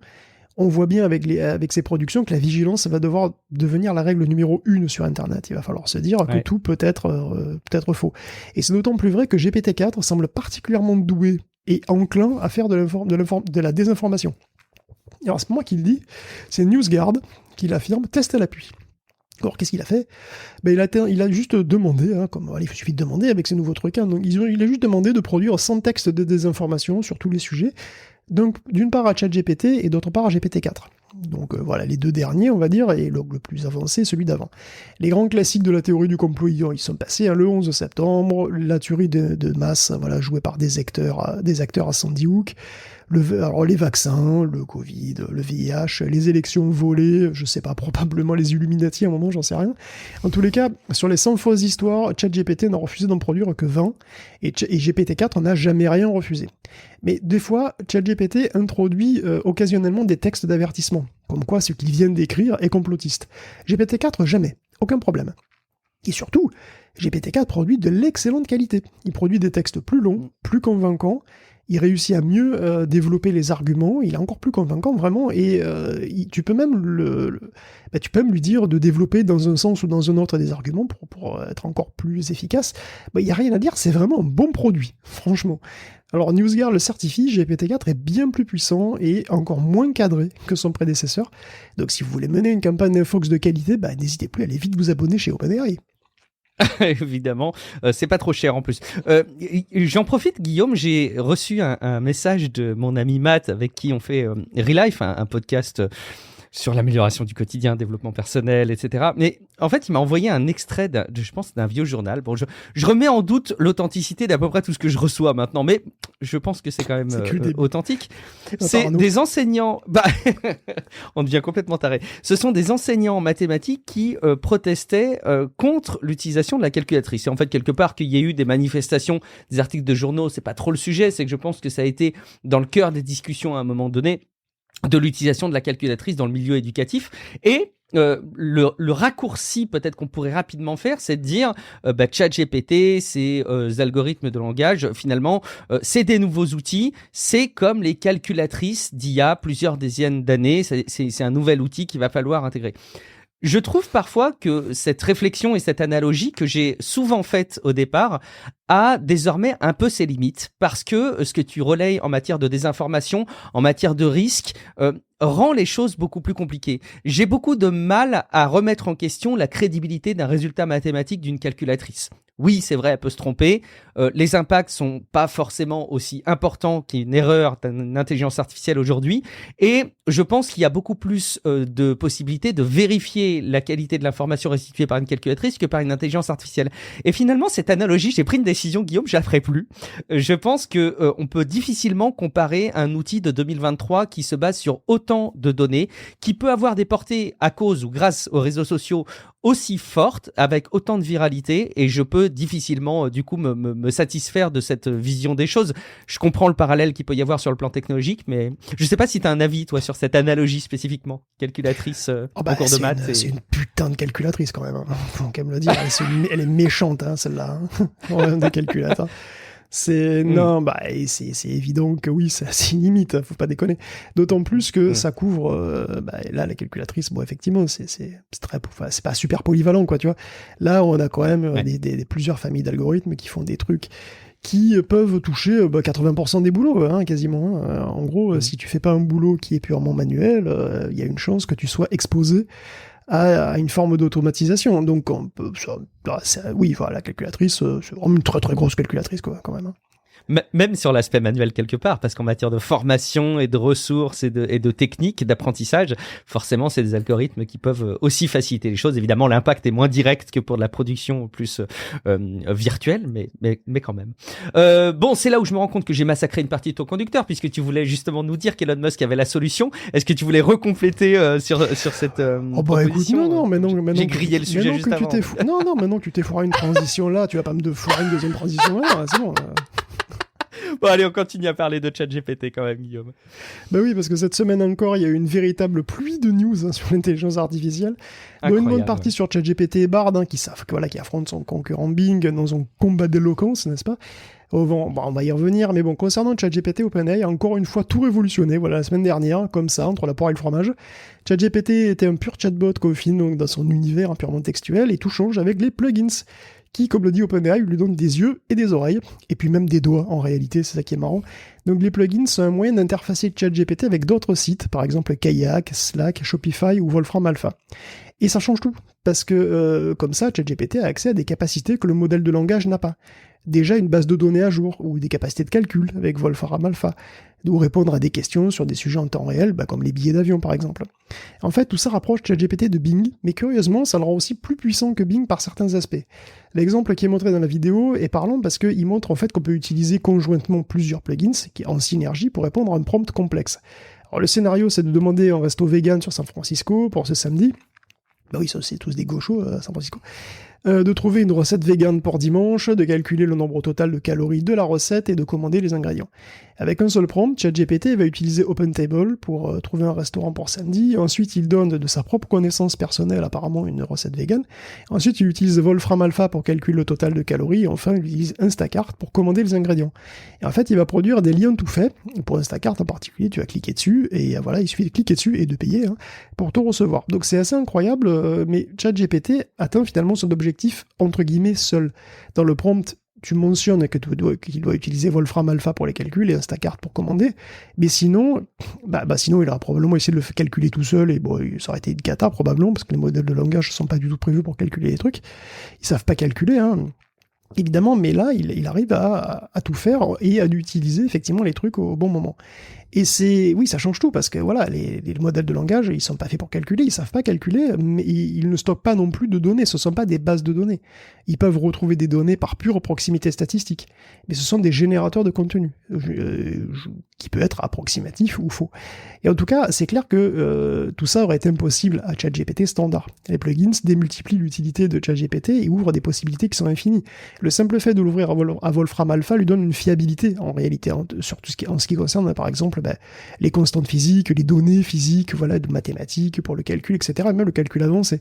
on voit bien avec ces productions que la vigilance va devoir devenir la règle numéro 1 sur Internet. Il va falloir se dire que tout peut être faux. Et c'est d'autant plus vrai que GPT-4 semble particulièrement doué et enclin à faire de la désinformation. Alors c'est pas moi qui le dis, c'est NewsGuard qui l'affirme, test à l'appui. Alors qu'est-ce qu'il a fait ? Il a juste demandé, hein, il suffit de demander avec ces nouveaux trucs, hein, donc il a juste demandé de produire 100 textes de désinformation sur tous les sujets, donc d'une part à ChatGPT et d'autre part à GPT-4. Donc voilà, les deux derniers, on va dire, et le plus avancé, celui d'avant. Les grands classiques de la théorie du complot, ils sont passés, hein, le 11 septembre, la tuerie de masse, voilà, jouée par des acteurs à Sandy Hook, alors les vaccins, le Covid, le VIH, les élections volées, je sais pas, probablement les Illuminati à un moment, j'en sais rien. En tous les cas, sur les 100 fausses histoires, ChatGPT n'a refusé d'en produire que 20, et GPT-4 n'a jamais rien refusé. Mais des fois, ChatGPT introduit occasionnellement des textes d'avertissement, comme quoi ce qu'il vient d'écrire est complotiste. GPT-4, jamais, aucun problème. Et surtout, GPT-4 produit de l'excellente qualité. Il produit des textes plus longs, plus convaincants, il réussit à mieux développer les arguments, il est encore plus convaincant vraiment, et tu peux même lui dire de développer dans un sens ou dans un autre des arguments pour être encore plus efficace. Il n'y a rien à dire, c'est vraiment un bon produit, franchement. Alors NewsGuard le certifie, GPT-4 est bien plus puissant et encore moins cadré que son prédécesseur, donc si vous voulez mener une campagne d'infox de qualité, n'hésitez plus à aller vite vous abonner chez OpenAI. Évidemment, c'est pas trop cher en plus. J'en profite, Guillaume, j'ai reçu un message de mon ami Matt avec qui on fait Relife, un podcast sur l'amélioration du quotidien, développement personnel, etc. Mais en fait, il m'a envoyé un extrait, je pense, d'un vieux journal. Bon, je remets en doute l'authenticité d'à peu près tout ce que je reçois maintenant, mais je pense que c'est quand même authentique. C'est des enseignants... on devient complètement taré. Ce sont des enseignants en mathématiques qui protestaient contre l'utilisation de la calculatrice. Et en fait, quelque part, qu'il y ait eu des manifestations, des articles de journaux, c'est pas trop le sujet. C'est que je pense que ça a été dans le cœur des discussions à un moment donné de l'utilisation de la calculatrice dans le milieu éducatif. Et le raccourci peut-être qu'on pourrait rapidement faire, c'est de dire ChatGPT, ces algorithmes de langage, finalement, c'est des nouveaux outils, c'est comme les calculatrices d'il y a plusieurs dizaines d'années, c'est un nouvel outil qu'il va falloir intégrer. Je trouve parfois que cette réflexion et cette analogie que j'ai souvent faite au départ a désormais un peu ses limites, parce que ce que tu relayes en matière de désinformation, en matière de risque, rend les choses beaucoup plus compliquées. J'ai beaucoup de mal à remettre en question la crédibilité d'un résultat mathématique d'une calculatrice. Oui, c'est vrai, elle peut se tromper. Les impacts sont pas forcément aussi importants qu'une erreur d'une intelligence artificielle aujourd'hui. Et je pense qu'il y a beaucoup plus de possibilités de vérifier la qualité de l'information restituée par une calculatrice que par une intelligence artificielle. Et finalement, cette analogie, j'ai pris une décision, Guillaume, je la ferai plus. Je pense que on peut difficilement comparer un outil de 2023 qui se base sur autant de données, qui peut avoir des portées à cause ou grâce aux réseaux sociaux aussi forte, avec autant de viralité, et je peux difficilement du coup me satisfaire de cette vision des choses. Je comprends le parallèle qu'il peut y avoir sur le plan technologique, mais je sais pas si tu as un avis toi sur cette analogie spécifiquement, calculatrice en cours de maths. C'est une putain de calculatrice quand même, hein. Faut quand même le dire, elle est méchante, hein, celle-là, hein. Problème de calculateur. Non, c'est évident que oui, c'est assez limite, faut pas déconner. D'autant plus que ça couvre, là, la calculatrice, bon, effectivement, c'est pas super polyvalent, quoi, tu vois. Là, on a quand même plusieurs familles d'algorithmes qui font des trucs qui peuvent toucher 80% des boulots, hein, quasiment. Hein. En gros, si tu fais pas un boulot qui est purement manuel, il y a une chance que tu sois exposé à une forme d'automatisation. Donc, oui, voilà, la calculatrice, c'est vraiment une très très grosse calculatrice, quoi, quand même. Hein. Même sur l'aspect manuel quelque part, parce qu'en matière de formation et de ressources et de techniques d'apprentissage, forcément, c'est des algorithmes qui peuvent aussi faciliter les choses. Évidemment, l'impact est moins direct que pour de la production plus virtuelle, mais quand même. Bon, c'est là où je me rends compte que j'ai massacré une partie de ton conducteur, puisque tu voulais justement nous dire qu'Elon Musk avait la solution. Est-ce que tu voulais recompléter sur cette proposition? Écoute, maintenant j'ai grillé le sujet juste avant. Maintenant que tu t'es foiré une transition là, tu vas pas me foirer une deuxième transition là, c'est bon. Bon, allez, on continue à parler de ChatGPT quand même, Guillaume. Bah oui, parce que cette semaine encore, il y a eu une véritable pluie de news sur l'intelligence artificielle. Dont une bonne partie sur ChatGPT et Bard, qui affrontent son concurrent Bing dans un combat d'éloquence, n'est-ce pas? On va y revenir, mais bon, concernant ChatGPT, OpenAI a encore une fois tout révolutionné, la semaine dernière, comme ça, entre la poire et le fromage. ChatGPT était un pur chatbot confine donc dans son univers purement textuel, et tout change avec les plugins, qui, comme le dit OpenAI, lui donnent des yeux et des oreilles, et puis même des doigts, en réalité, c'est ça qui est marrant. Donc les plugins sont un moyen d'interfacer ChatGPT avec d'autres sites, par exemple Kayak, Slack, Shopify ou Wolfram Alpha. Et ça change tout, parce que comme ça, ChatGPT a accès à des capacités que le modèle de langage n'a pas. Déjà une base de données à jour, ou des capacités de calcul avec Wolfram Alpha, ou répondre à des questions sur des sujets en temps réel, comme les billets d'avion par exemple. En fait, tout ça rapproche ChatGPT de Bing, mais curieusement, ça le rend aussi plus puissant que Bing par certains aspects. L'exemple qui est montré dans la vidéo est parlant parce qu'il montre en fait qu'on peut utiliser conjointement plusieurs plugins en synergie pour répondre à un prompt complexe. Alors le scénario, c'est de demander un resto vegan sur San Francisco pour ce samedi. Bah oui, ça c'est tous des gauchos à San Francisco. De trouver une recette vegan pour dimanche, de calculer le nombre total de calories de la recette et de commander les ingrédients. Avec un seul prompt, ChatGPT va utiliser OpenTable pour trouver un restaurant pour samedi. Ensuite, il donne de sa propre connaissance personnelle apparemment une recette vegan. Ensuite, il utilise Wolfram Alpha pour calculer le total de calories. Et enfin, il utilise Instacart pour commander les ingrédients. Et en fait, il va produire des liens tout faits. Pour Instacart en particulier, tu vas cliquer dessus et voilà, il suffit de cliquer dessus et de payer pour tout recevoir. Donc c'est assez incroyable, mais ChatGPT atteint finalement son objectif entre guillemets seul. Dans le prompt, tu mentionnes qu'il doit utiliser Wolfram Alpha pour les calculs et Instacart pour commander, mais sinon, sinon il aura probablement essayé de le calculer tout seul et ça aurait été une cata probablement parce que les modèles de langage ne sont pas du tout prévus pour calculer les trucs. Ils savent pas calculer, évidemment, mais là il arrive à tout faire et à utiliser effectivement les trucs au bon moment. Et ça change tout, parce que les modèles de langage, ils sont pas faits pour calculer, ils savent pas calculer, mais ils ne stockent pas non plus de données, ce sont pas des bases de données. Ils peuvent retrouver des données par pure proximité statistique, mais ce sont des générateurs de contenu, qui peut être approximatif ou faux. Et en tout cas, c'est clair que tout ça aurait été impossible à ChatGPT standard. Les plugins démultiplient l'utilité de ChatGPT et ouvrent des possibilités qui sont infinies. Le simple fait de l'ouvrir à Wolfram Alpha lui donne une fiabilité, en réalité, sur tout ce qui concerne, par exemple, les constantes physiques, les données physiques, de mathématiques pour le calcul, etc., même le calcul avancé.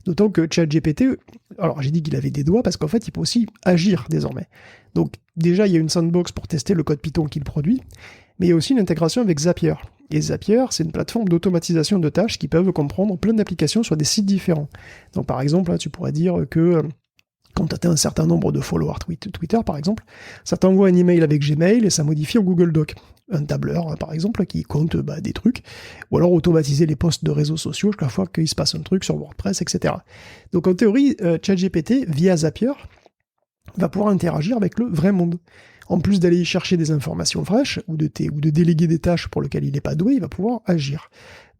D'autant que ChatGPT, alors j'ai dit qu'il avait des doigts parce qu'en fait il peut aussi agir désormais. Donc déjà il y a une sandbox pour tester le code Python qu'il produit, mais il y a aussi une intégration avec Zapier. Et Zapier, c'est une plateforme d'automatisation de tâches qui peuvent comprendre plein d'applications sur des sites différents. Donc par exemple, là, tu pourrais dire que quand tu atteins un certain nombre de followers Twitter, par exemple, ça t'envoie un email avec Gmail et ça modifie en Google Doc. Un tableur, par exemple, qui compte des trucs, ou alors automatiser les posts de réseaux sociaux chaque fois qu'il se passe un truc sur WordPress, etc. Donc en théorie, ChatGPT, via Zapier, va pouvoir interagir avec le vrai monde. En plus d'aller chercher des informations fraîches, ou de déléguer des tâches pour lesquelles il n'est pas doué, il va pouvoir agir.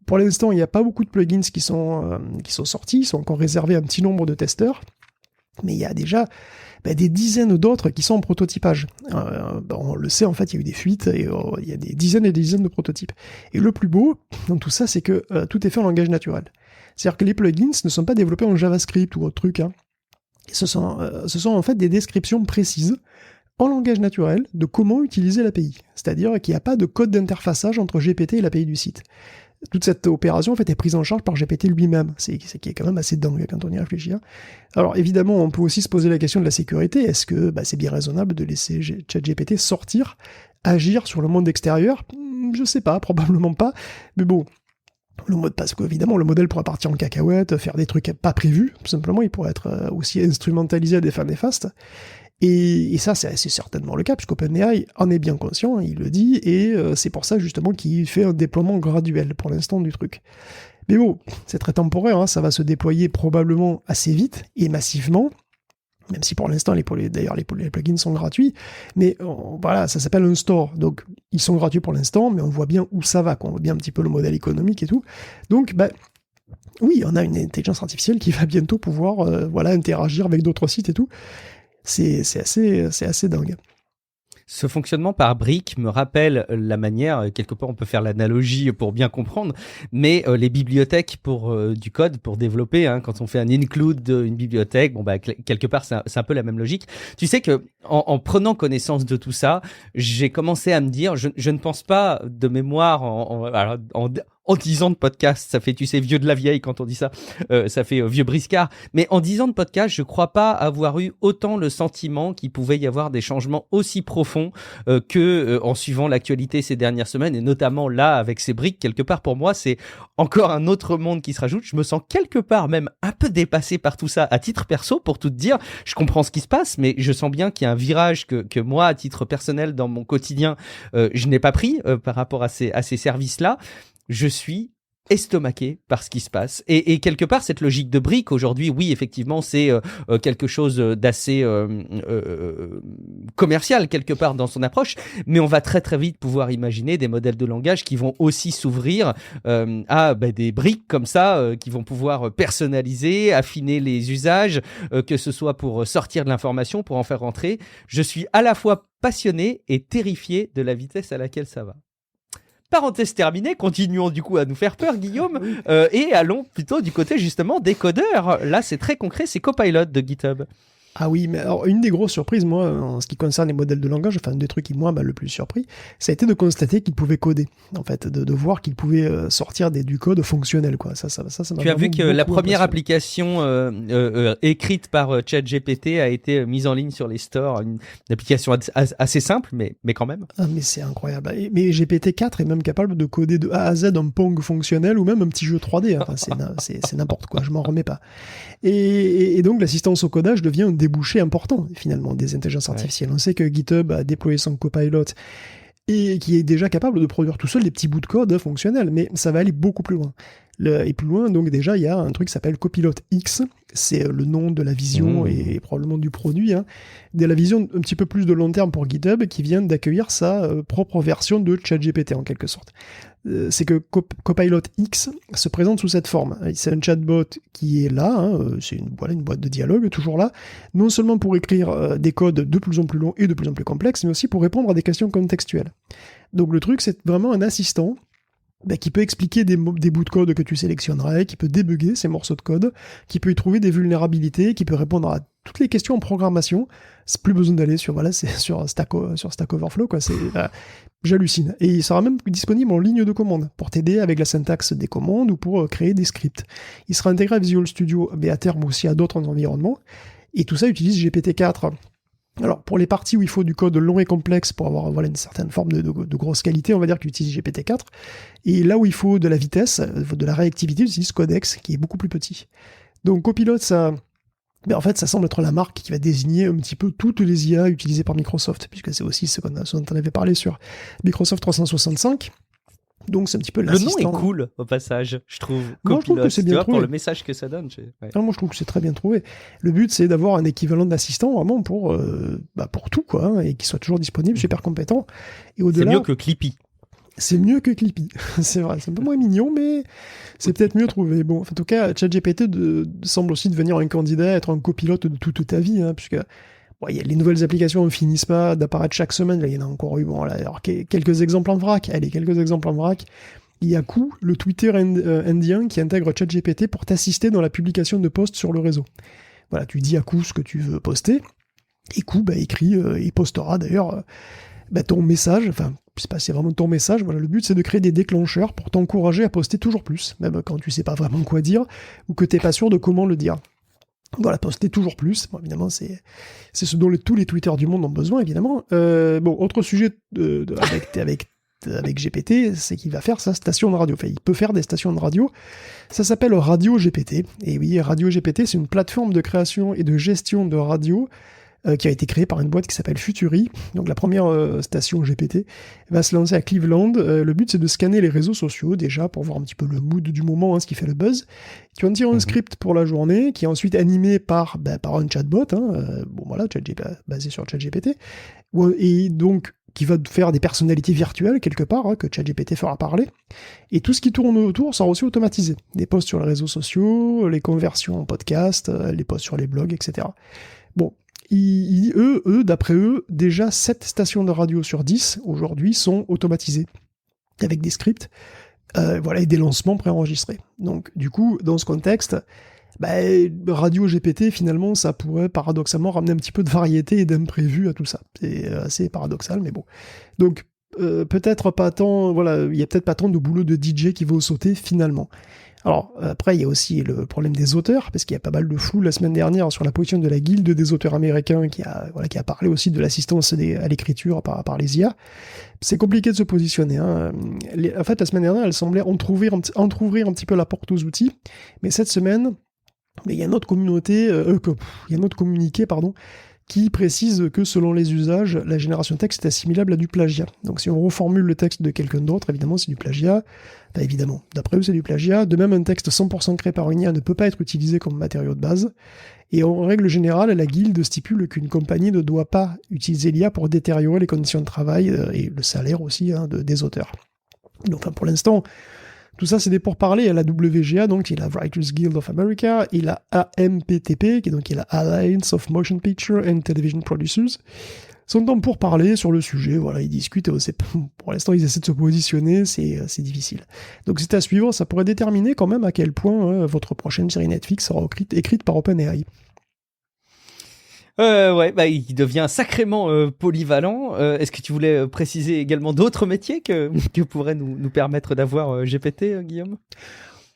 Pour l'instant, il n'y a pas beaucoup de plugins qui sont sortis, ils sont encore réservés à un petit nombre de testeurs, mais il y a déjà des dizaines d'autres qui sont en prototypage. On le sait, en fait, il y a eu des fuites, et il y a des dizaines et des dizaines de prototypes. Et le plus beau dans tout ça, c'est que tout est fait en langage naturel. C'est-à-dire que les plugins ne sont pas développés en JavaScript ou autre truc. Hein. Ce sont en fait des descriptions précises en langage naturel de comment utiliser l'API. C'est-à-dire qu'il n'y a pas de code d'interfaçage entre GPT et l'API du site. Toute cette opération en fait, est prise en charge par GPT lui-même, c'est qui est quand même assez dingue quand on y réfléchit. Hein. Alors évidemment, on peut aussi se poser la question de la sécurité. Est-ce que c'est bien raisonnable de laisser ChatGPT sortir, agir sur le monde extérieur ? Je sais pas, probablement pas. Mais bon, parce qu'évidemment, le modèle pourra partir en cacahuète, faire des trucs pas prévus. Tout simplement, il pourrait être aussi instrumentalisé à des fins néfastes. Et ça, c'est certainement le cas, puisqu'OpenAI en est bien conscient, il le dit, et c'est pour ça justement qu'il fait un déploiement graduel pour l'instant du truc. Mais bon, c'est très temporaire, hein, ça va se déployer probablement assez vite et massivement, même si pour l'instant, les plugins sont gratuits, mais voilà, ça s'appelle un store, donc ils sont gratuits pour l'instant, mais on voit bien où ça va, on voit bien un petit peu le modèle économique et tout. Donc, oui, on a une intelligence artificielle qui va bientôt pouvoir interagir avec d'autres sites et tout. C'est assez dingue. Ce fonctionnement par briques me rappelle la manière, quelque part on peut faire l'analogie pour bien comprendre, mais les bibliothèques pour du code, pour développer, hein, quand on fait un include d'une bibliothèque, quelque part c'est un peu la même logique. Tu sais que en prenant connaissance de tout ça, j'ai commencé à me dire, je ne pense pas de mémoire en 10 ans de podcast, ça fait, tu sais, vieux de la vieille quand on dit ça, ça fait vieux briscard, mais en 10 ans de podcast, je crois pas avoir eu autant le sentiment qu'il pouvait y avoir des changements aussi profonds en suivant l'actualité ces dernières semaines, et notamment là, avec ces briques, quelque part, pour moi, c'est encore un autre monde qui se rajoute. Je me sens quelque part même un peu dépassé par tout ça, à titre perso, pour tout te dire. Je comprends ce qui se passe, mais je sens bien qu'il y a un virage que moi, à titre personnel, dans mon quotidien, je n'ai pas pris par rapport à ces services-là. Je suis estomaqué par ce qui se passe. Et quelque part, cette logique de briques, aujourd'hui, oui, effectivement, c'est quelque chose d'assez commercial, quelque part, dans son approche, mais on va très, très vite pouvoir imaginer des modèles de langage qui vont aussi s'ouvrir à des briques comme ça, qui vont pouvoir personnaliser, affiner les usages, que ce soit pour sortir de l'information, pour en faire rentrer. Je suis à la fois passionné et terrifié de la vitesse à laquelle ça va. Parenthèse terminée, continuons du coup à nous faire peur, Guillaume, et allons plutôt du côté justement des codeurs. Là, c'est très concret, c'est Copilot de GitHub. Ah oui, mais alors une des grosses surprises, moi, en ce qui concerne les modèles de langage, enfin un des trucs qui moi m'a le plus surpris, ça a été de constater qu'ils pouvaient coder, en fait, de voir qu'ils pouvaient sortir du code fonctionnel, quoi. Ça m'a Tu as vu que la première application écrite par ChatGPT a été mise en ligne sur les stores, une application assez simple, mais quand même. Ah, mais c'est incroyable. Mais GPT-4 est même capable de coder de A à Z un Pong fonctionnel ou même un petit jeu 3D. Enfin, c'est n'importe quoi, je m'en remets pas. Et donc l'assistance au codage devient un débouché important, finalement, des intelligences artificielles. Ouais. On sait que GitHub a déployé son Copilot et qui est déjà capable de produire tout seul des petits bouts de code fonctionnels, mais ça va aller beaucoup plus loin. Et plus loin, donc déjà, il y a un truc qui s'appelle Copilot X, c'est le nom de la vision et probablement du produit, hein, de la vision un petit peu plus de long terme pour GitHub, qui vient d'accueillir sa propre version de ChatGPT, en quelque sorte. C'est que Copilot X se présente sous cette forme. C'est un chatbot qui est là, hein, c'est une boîte de dialogue, toujours là, non seulement pour écrire des codes de plus en plus longs et de plus en plus complexes, mais aussi pour répondre à des questions contextuelles. Donc le truc, c'est vraiment un assistant qui peut expliquer des bouts de code que tu sélectionnerais, qui peut débugger ces morceaux de code, qui peut y trouver des vulnérabilités, qui peut répondre à toutes les questions en programmation. C'est plus besoin d'aller sur Stack Overflow, quoi. J'hallucine. Et il sera même disponible en ligne de commande pour t'aider avec la syntaxe des commandes ou pour créer des scripts. Il sera intégré à Visual Studio, mais à terme aussi à d'autres environnements. Et tout ça utilise GPT-4. Alors, pour les parties où il faut du code long et complexe pour avoir une certaine forme de grosse qualité, on va dire qu'il utilise GPT-4. Et là où il faut de la vitesse, de la réactivité, il utilise Codex, qui est beaucoup plus petit. Donc, Copilot, ça semble être la marque qui va désigner un petit peu toutes les IA utilisées par Microsoft, puisque c'est aussi ce dont on avait parlé sur Microsoft 365. Donc c'est un petit peu l'assistant. Le nom est cool au passage, je trouve. Moi, je trouve que c'est bien trouvé. Pour le message que ça donne. Moi je trouve que c'est très bien trouvé. Le but c'est d'avoir un équivalent d'assistant vraiment pour tout, quoi, hein, et qu'il soit toujours disponible, super compétent. Et au-delà, c'est mieux que Clippy. C'est mieux que Clippy, c'est vrai, c'est un peu moins mignon, mais c'est peut-être mieux trouvé. Bon, en tout cas, ChatGPT semble aussi devenir un candidat à être un copilote de toute ta vie, hein, puisque les nouvelles applications ne finissent pas d'apparaître chaque semaine. Là, il y en a encore eu. Bon, là, alors, quelques exemples en vrac. Yaku, le Twitter indien qui intègre ChatGPT pour t'assister dans la publication de posts sur le réseau. Voilà, tu dis Yaku ce que tu veux poster, et Ku écrit, il postera d'ailleurs ton message, enfin, c'est vraiment ton message, voilà, le but c'est de créer des déclencheurs pour t'encourager à poster toujours plus, même quand tu sais pas vraiment quoi dire, ou que t'es pas sûr de comment le dire. Voilà, poster toujours plus. Bon, évidemment, c'est ce dont tous les tweeters du monde ont besoin, évidemment. Autre sujet avec GPT, c'est qu'il va faire sa station de radio. Enfin, il peut faire des stations de radio. Ça s'appelle Radio GPT. Et oui, Radio GPT, c'est une plateforme de création et de gestion de radio qui a été créée par une boîte qui s'appelle Futuri. Donc la première station GPT va se lancer à Cleveland. Le but, c'est de scanner les réseaux sociaux, déjà, pour voir un petit peu le mood du moment, ce qui fait le buzz. Tu en tires un script pour la journée, qui est ensuite animé par un chatbot, basé sur ChatGPT. Et donc, qui va faire des personnalités virtuelles, quelque part, que ChatGPT fera parler. Et tout ce qui tourne autour sera aussi automatisé. Des posts sur les réseaux sociaux, les conversions en podcast, les posts sur les blogs, etc. Bon. D'après eux, déjà 7 stations de radio sur 10, aujourd'hui, sont automatisées, avec des scripts, et des lancements préenregistrés. Donc, du coup, dans ce contexte, Radio GPT, finalement, ça pourrait paradoxalement ramener un petit peu de variété et d'imprévu à tout ça. C'est assez paradoxal, mais bon. Donc, peut-être pas tant, il y a peut-être pas tant de boulot de DJ qui va sauter, finalement. Alors, après, il y a aussi le problème des auteurs, parce qu'il y a pas mal de flou la semaine dernière sur la position de la guilde des auteurs américains qui a parlé aussi de l'assistance à l'écriture par les IA. C'est compliqué de se positionner. En fait, la semaine dernière, elle semblait entrouvrir un petit peu la porte aux outils, mais cette semaine, il y a une autre communiqué, qui précise que selon les usages, la génération texte est assimilable à du plagiat. Donc si on reformule le texte de quelqu'un d'autre, évidemment c'est du plagiat. Évidemment, d'après eux c'est du plagiat. De même, un texte 100% créé par une IA ne peut pas être utilisé comme matériau de base. Et en règle générale, la guilde stipule qu'une compagnie ne doit pas utiliser l'IA pour détériorer les conditions de travail et le salaire aussi des auteurs. Donc pour l'instant, tout ça, c'est des pourparlers à la WGA, donc il y a la Writers Guild of America, il y a AMPTP, qui est la Alliance of Motion Picture and Television Producers, sont en pourparlers sur le sujet, ils discutent, pour l'instant ils essaient de se positionner, c'est difficile. Donc c'est à suivre, ça pourrait déterminer quand même à quel point votre prochaine série Netflix sera écrite par OpenAI. Il devient sacrément polyvalent. Est-ce que tu voulais préciser également d'autres métiers que pourrait nous permettre d'avoir GPT, Guillaume ?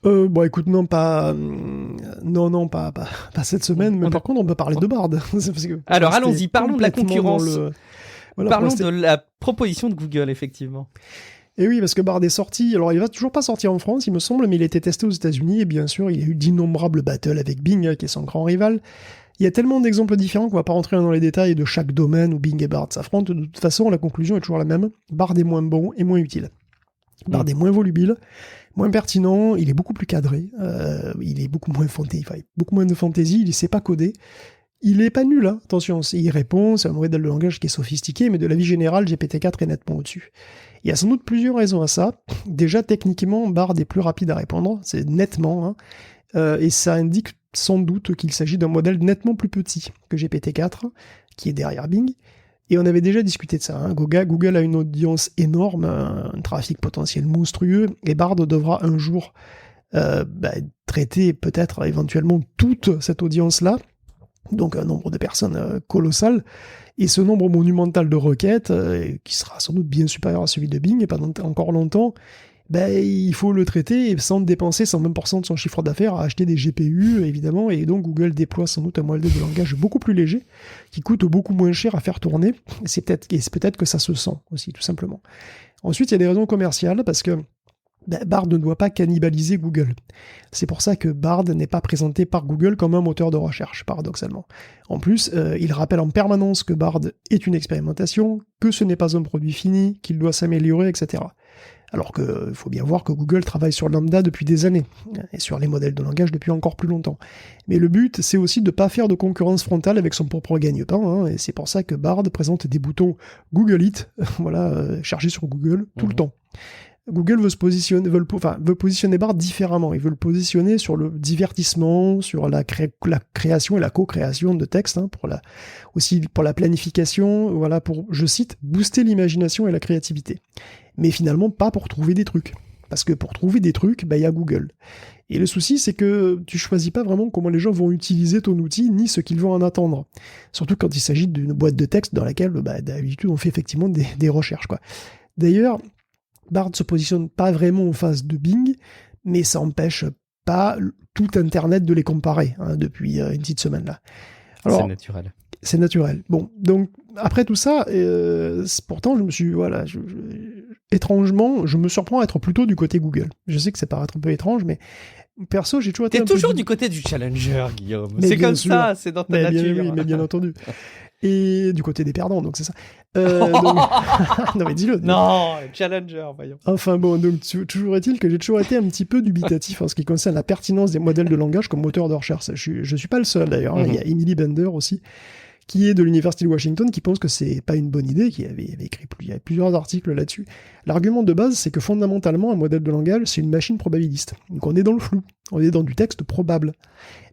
Écoute, pas cette semaine, mais par contre, on peut parler de Bard. Alors, allons-y, parlons de la concurrence. Parlons de la proposition de Google, effectivement. Et oui, parce que Bard est sorti. Alors, il va toujours pas sortir en France, il me semble, mais il a été testé aux États-Unis, et bien sûr, il y a eu d'innombrables battles avec Bing, qui est son grand rival. Il y a tellement d'exemples différents qu'on va pas rentrer dans les détails de chaque domaine où Bing et Bard s'affrontent. De toute façon, la conclusion est toujours la même. Bard est moins bon et moins utile. Bard est moins volubile, moins pertinent, il est beaucoup plus cadré, il est beaucoup moins beaucoup moins de fantaisie, il ne sait pas coder. Il est pas nul, attention, il répond, c'est un modèle de langage qui est sophistiqué, mais de la vie générale, GPT-4 est nettement au-dessus. Il y a sans doute plusieurs raisons à ça. Déjà, techniquement, Bard est plus rapide à répondre, c'est nettement, et ça indique sans doute qu'il s'agit d'un modèle nettement plus petit que GPT-4, qui est derrière Bing. Et on avait déjà discuté de ça. Google a une audience énorme, un trafic potentiel monstrueux, et Bard devra un jour traiter peut-être éventuellement toute cette audience-là, donc un nombre de personnes colossal, et ce nombre monumental de requêtes, qui sera sans doute bien supérieur à celui de Bing, et pendant encore longtemps, il faut le traiter sans dépenser 120% de son chiffre d'affaires à acheter des GPU, évidemment, et donc Google déploie sans doute un modèle de langage beaucoup plus léger, qui coûte beaucoup moins cher à faire tourner, et c'est peut-être que ça se sent aussi, tout simplement. Ensuite, il y a des raisons commerciales, parce que Bard ne doit pas cannibaliser Google. C'est pour ça que Bard n'est pas présenté par Google comme un moteur de recherche, paradoxalement. En plus, il rappelle en permanence que Bard est une expérimentation, que ce n'est pas un produit fini, qu'il doit s'améliorer, etc. Alors qu'il faut bien voir que Google travaille sur Lambda depuis des années, et sur les modèles de langage depuis encore plus longtemps. Mais le but, c'est aussi de ne pas faire de concurrence frontale avec son propre gagne-pain, et c'est pour ça que Bard présente des boutons Google It, chargés sur Google, tout le temps. Google veut positionner Bard différemment. Il veut le positionner sur le divertissement, sur la création et la co-création de textes, aussi pour la planification, pour, je cite, booster l'imagination et la créativité. Mais finalement, pas pour trouver des trucs. Parce que pour trouver des trucs, il y a Google. Et le souci, c'est que tu choisis pas vraiment comment les gens vont utiliser ton outil, ni ce qu'ils vont en attendre. Surtout quand il s'agit d'une boîte de texte dans laquelle, d'habitude, on fait effectivement des recherches, quoi. D'ailleurs, Bard se positionne pas vraiment en face de Bing, mais ça empêche pas tout Internet de les comparer, depuis une petite semaine, là. Alors, c'est naturel. C'est naturel. Bon, donc, après tout ça, pourtant, étrangement, je me surprends à être plutôt du côté Google. Je sais que ça paraît un peu étrange, mais perso, j'ai toujours été T'es toujours du côté du challenger, Guillaume. Mais c'est bien comme sûr. ça, c'est dans ta nature. Oui, mais bien entendu. Et du côté des perdants, donc c'est ça. Donc... non, mais dis-le. Non, challenger, voyons. Enfin bon, donc toujours est-il que j'ai toujours été un petit peu dubitatif en ce qui concerne la pertinence des modèles de langage comme moteur de recherche. Je suis pas le seul d'ailleurs. Il y a Emily Bender aussi, qui est de l'Université de Washington, qui pense que c'est pas une bonne idée, qui avait écrit il y a plusieurs articles là-dessus. L'argument de base, c'est que fondamentalement, un modèle de langage, c'est une machine probabiliste. Donc on est dans le flou, on est dans du texte probable.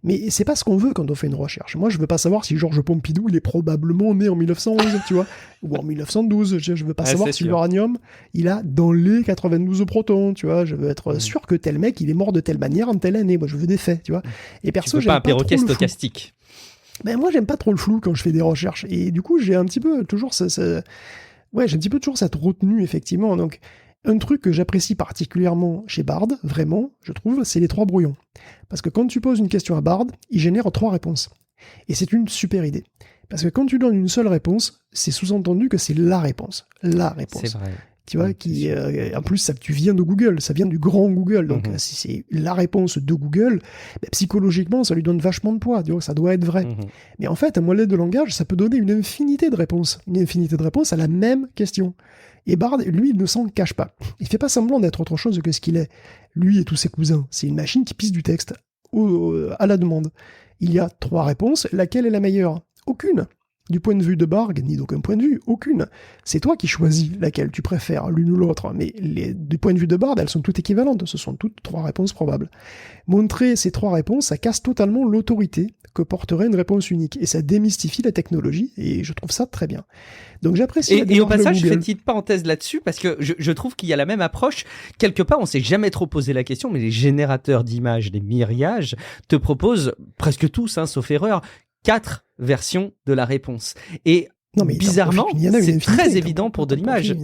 Mais c'est pas ce qu'on veut quand on fait une recherche. Moi, je veux pas savoir si Georges Pompidou, il est probablement né en 1911, tu vois, ou en 1912. Je veux pas savoir si l'uranium, il a dans les 92 protons, tu vois. Je veux être sûr que tel mec, il est mort de telle manière en telle année. Moi, je veux des faits, tu vois. Et perso, j'aime pas un perroquet stochastique. Moi, j'aime pas trop le flou quand je fais des recherches. Et du coup, j'ai un petit peu toujours j'ai un petit peu toujours cette retenue, effectivement. Donc, un truc que j'apprécie particulièrement chez Bard, vraiment, je trouve, c'est les 3 brouillons. Parce que quand tu poses une question à Bard, il génère 3 réponses. Et c'est une super idée. Parce que quand tu donnes une seule réponse, c'est sous-entendu que c'est la réponse. La réponse. C'est vrai. Tu vois, en plus, tu viens de Google, ça vient du grand Google. Donc, si c'est la réponse de Google, psychologiquement, ça lui donne vachement de poids. Tu vois, ça doit être vrai. Mais en fait, un modèle de langage, ça peut donner une infinité de réponses. Une infinité de réponses à la même question. Et Bard, lui, il ne s'en cache pas. Il fait pas semblant d'être autre chose que ce qu'il est. Lui et tous ses cousins. C'est une machine qui pisse du texte à la demande. Il y a 3 réponses. Laquelle est la meilleure ? Aucune. Du point de vue de Bard, ni d'aucun point de vue, aucune. C'est toi qui choisis laquelle tu préfères, l'une ou l'autre, mais du point de vue de Bard, elles sont toutes équivalentes, ce sont toutes 3 réponses probables. Montrer ces 3 réponses, ça casse totalement l'autorité que porterait une réponse unique, et ça démystifie la technologie, et je trouve ça très bien. Donc j'apprécie la démarche de Google. Et au passage, je fais une petite parenthèse là-dessus, parce que je trouve qu'il y a la même approche. Quelque part, on s'est jamais trop posé la question, mais les générateurs d'images, les myriages, te proposent, presque tous, sauf erreur, 4 versions de la réponse. Et bizarrement, c'est très évident pour de l'image.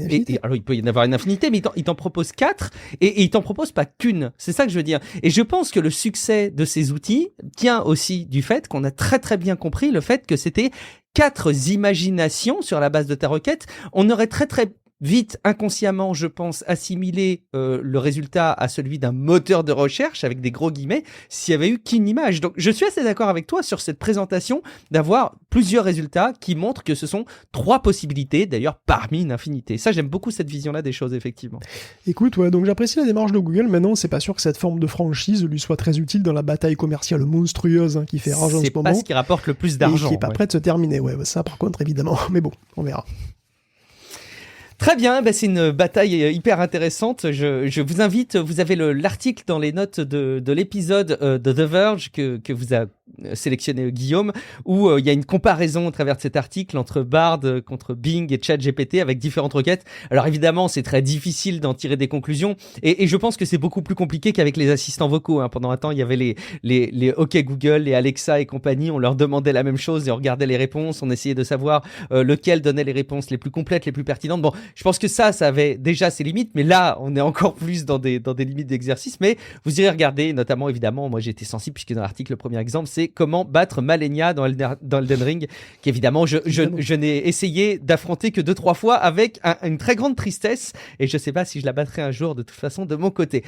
Alors, il peut y en avoir une infinité, mais il t'en propose 4 et il t'en propose pas qu'une. C'est ça que je veux dire. Et je pense que le succès de ces outils tient aussi du fait qu'on a très très bien compris le fait que c'était 4 imaginations sur la base de ta requête. On aurait très très vite, inconsciemment, je pense, assimiler le résultat à celui d'un moteur de recherche, avec des gros guillemets, s'il y avait eu qu'une image. Donc, je suis assez d'accord avec toi sur cette présentation d'avoir plusieurs résultats qui montrent que ce sont 3 possibilités, d'ailleurs, parmi une infinité. Ça, j'aime beaucoup cette vision-là des choses, effectivement. Écoute, donc j'apprécie la démarche de Google. Maintenant, c'est pas sûr que cette forme de franchise lui soit très utile dans la bataille commerciale monstrueuse qui fait rage en ce moment. C'est pas ce qui rapporte le plus d'argent. Et qui est pas prêt de se terminer. Ouais, ça, par contre, évidemment. Mais bon, on verra. Très bien, c'est une bataille hyper intéressante. Je vous invite, vous avez l'article dans les notes de l'épisode de The Verge que vous a sélectionné Guillaume, où il y a une comparaison au travers de cet article entre Bard contre Bing et ChatGPT avec différentes requêtes. Alors évidemment, c'est très difficile d'en tirer des conclusions et je pense que c'est beaucoup plus compliqué qu'avec les assistants vocaux. Pendant un temps, il y avait les OK Google, les Alexa et compagnie. On leur demandait la même chose et on regardait les réponses. On essayait de savoir lequel donnait les réponses les plus complètes, les plus pertinentes. Bon, je pense que ça avait déjà ses limites, mais là, on est encore plus dans des limites d'exercice. Mais vous irez regarder, notamment, évidemment, moi j'ai été sensible puisque dans l'article, le premier exemple, c'est comment battre Malenia dans Elden Ring, qu'évidemment, je n'ai essayé d'affronter que 2-3 fois avec une très grande tristesse, et je sais pas si je la battrai un jour de toute façon de mon côté.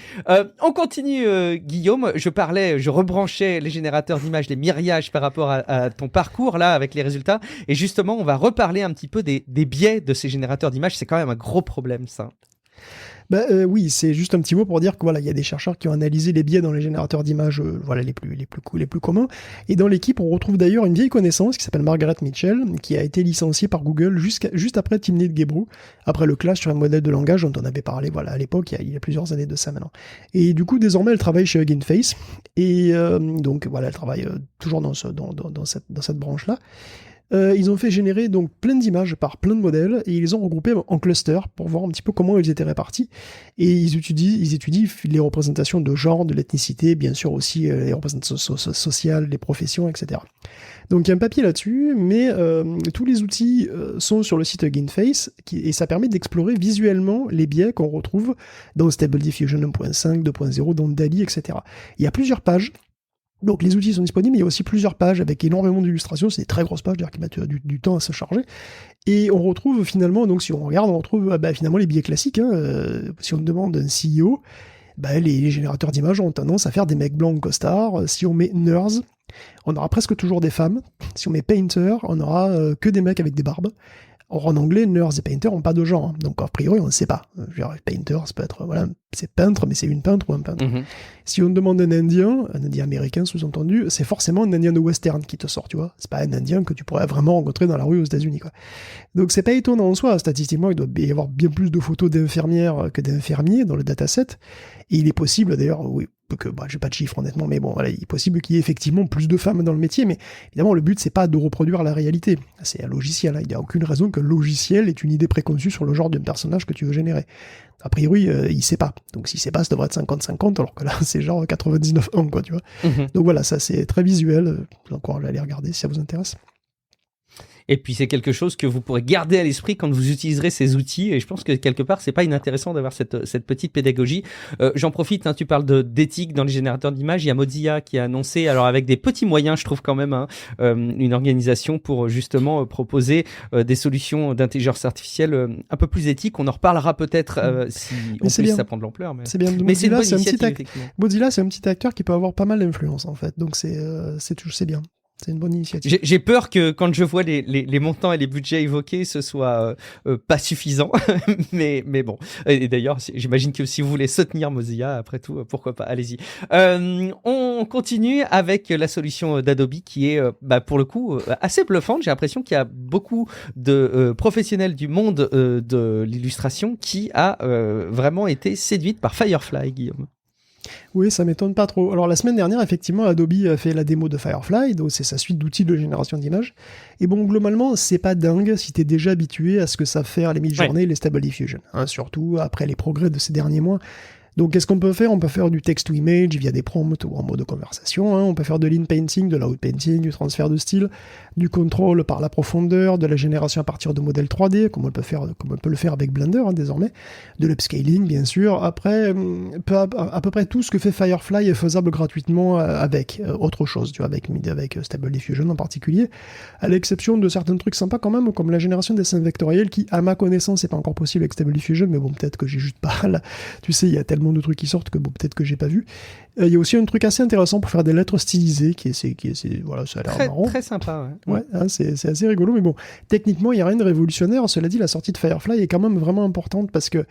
On continue, Guillaume. Je rebranchais les générateurs d'images, les myriages par rapport à ton parcours là avec les résultats, et justement, on va reparler un petit peu des biais de ces générateurs d'images. C'est quand même un gros problème, ça. Oui, c'est juste un petit mot pour dire que voilà, il y a des chercheurs qui ont analysé les biais dans les générateurs d'images, les plus communs. Et dans l'équipe, on retrouve d'ailleurs une vieille connaissance qui s'appelle Margaret Mitchell, qui a été licenciée par Google juste après Timnit Gebru, après le clash sur un modèle de langage dont on avait parlé, à l'époque, il y a plusieurs années de ça maintenant. Et du coup, désormais, elle travaille chez Hugging Face, et donc voilà, elle travaille toujours dans cette branche-là. Ils ont fait générer donc plein d'images par plein de modèles et ils les ont regroupés en clusters pour voir un petit peu comment ils étaient répartis. Et ils étudient les représentations de genre, de l'ethnicité, bien sûr aussi les représentations sociales, les professions, etc. Donc il y a un papier là-dessus, mais tous les outils sont sur le site GainFace et ça permet d'explorer visuellement les biais qu'on retrouve dans Stable Diffusion 1.5, 2.0, dans DALL-E, etc. Il y a plusieurs pages. Donc les outils sont disponibles, mais il y a aussi plusieurs pages avec énormément d'illustrations, c'est des très grosses pages, d'ailleurs qui mettent du temps à se charger. Et on retrouve finalement, donc si on regarde, on retrouve finalement les biais classiques. Si on demande un CEO, les générateurs d'images ont tendance à faire des mecs blancs costards. Si on met Nerds, on aura presque toujours des femmes. Si on met Painter, on aura que des mecs avec des barbes. Or, en anglais, Nerds et Painter n'ont pas de genre. Donc, a priori, on ne sait pas. Painter, ça peut être, c'est peintre, mais c'est une peintre ou un peintre. Mm-hmm. Si on demande un Indien américain sous-entendu, c'est forcément un Indien de western qui te sort, tu vois. C'est pas un Indien que tu pourrais vraiment rencontrer dans la rue aux États-Unis, quoi. Donc, c'est pas étonnant en soi. Statistiquement, il doit y avoir bien plus de photos d'infirmières que d'infirmiers dans le dataset. Et il est possible, d'ailleurs, j'ai pas de chiffres honnêtement, mais bon, voilà, il est possible qu'il y ait effectivement plus de femmes dans le métier, mais évidemment, le but, c'est pas de reproduire la réalité. C'est un logiciel, hein. Il n'y a aucune raison que le logiciel ait une idée préconçue sur le genre d'un personnage que tu veux générer. A priori, il sait pas. Donc, s'il sait pas, ça devrait être 50-50, alors que là, c'est genre 99-1, quoi, tu vois. Mm-hmm. Donc voilà, ça, c'est très visuel. Je vous encourage à aller regarder si ça vous intéresse. Et puis c'est quelque chose que vous pourrez garder à l'esprit quand vous utiliserez ces outils. Et je pense que quelque part, c'est pas inintéressant d'avoir cette petite pédagogie. J'en profite, tu parles d'éthique dans les générateurs d'images. Il y a Mozilla qui a annoncé, alors avec des petits moyens, je trouve quand même, une organisation pour justement proposer des solutions d'intelligence artificielle un peu plus éthiques. On en reparlera peut-être si on puisse ça prendre l'ampleur. Mais c'est bien. Mais c'est une bonne initiative, Mozilla, c'est un petit acteur qui peut avoir pas mal d'influence en fait. Donc c'est bien. C'est une bonne initiative. J'ai peur que quand je vois les montants et les budgets évoqués, ce soit pas suffisant. mais bon. Et d'ailleurs, j'imagine que si vous voulez soutenir Mozilla, après tout, pourquoi pas, allez-y. On continue avec la solution d'Adobe qui est, pour le coup, assez bluffante. J'ai l'impression qu'il y a beaucoup de professionnels du monde de l'illustration qui a vraiment été séduite par Firefly, Guillaume. Oui, ça m'étonne pas trop. Alors la semaine dernière, effectivement, Adobe a fait la démo de Firefly, donc c'est sa suite d'outils de génération d'images. Et bon, globalement, c'est pas dingue si t'es déjà habitué à ce que savent faire les mid-journées et les Stable Diffusion, surtout après les progrès de ces derniers mois. Donc qu'est-ce qu'on peut faire ? On peut faire du text-to-image via des prompts ou en mode conversation, on peut faire de l'in-painting, de l'out-painting, du transfert de style, du contrôle par la profondeur, de la génération à partir de modèles 3D, comme on peut le faire avec Blender désormais, de l'upscaling bien sûr. Après, à peu près tout ce que fait Firefly est faisable gratuitement avec autre chose, tu vois, avec Stable Diffusion en particulier, à l'exception de certains trucs sympas quand même, comme la génération des scènes vectorielles qui, à ma connaissance, c'est pas encore possible avec Stable Diffusion, mais bon, peut-être que j'ai juste pas là. Tu sais, il y a tellement de trucs qui sortent que bon, peut-être que j'ai pas vu. Il y a aussi un truc assez intéressant pour faire des lettres stylisées voilà, ça a l'air marrant. Très sympa, ouais. C'est assez rigolo, mais bon, techniquement, il n'y a rien de révolutionnaire. Cela dit, la sortie de Firefly est quand même vraiment importante parce que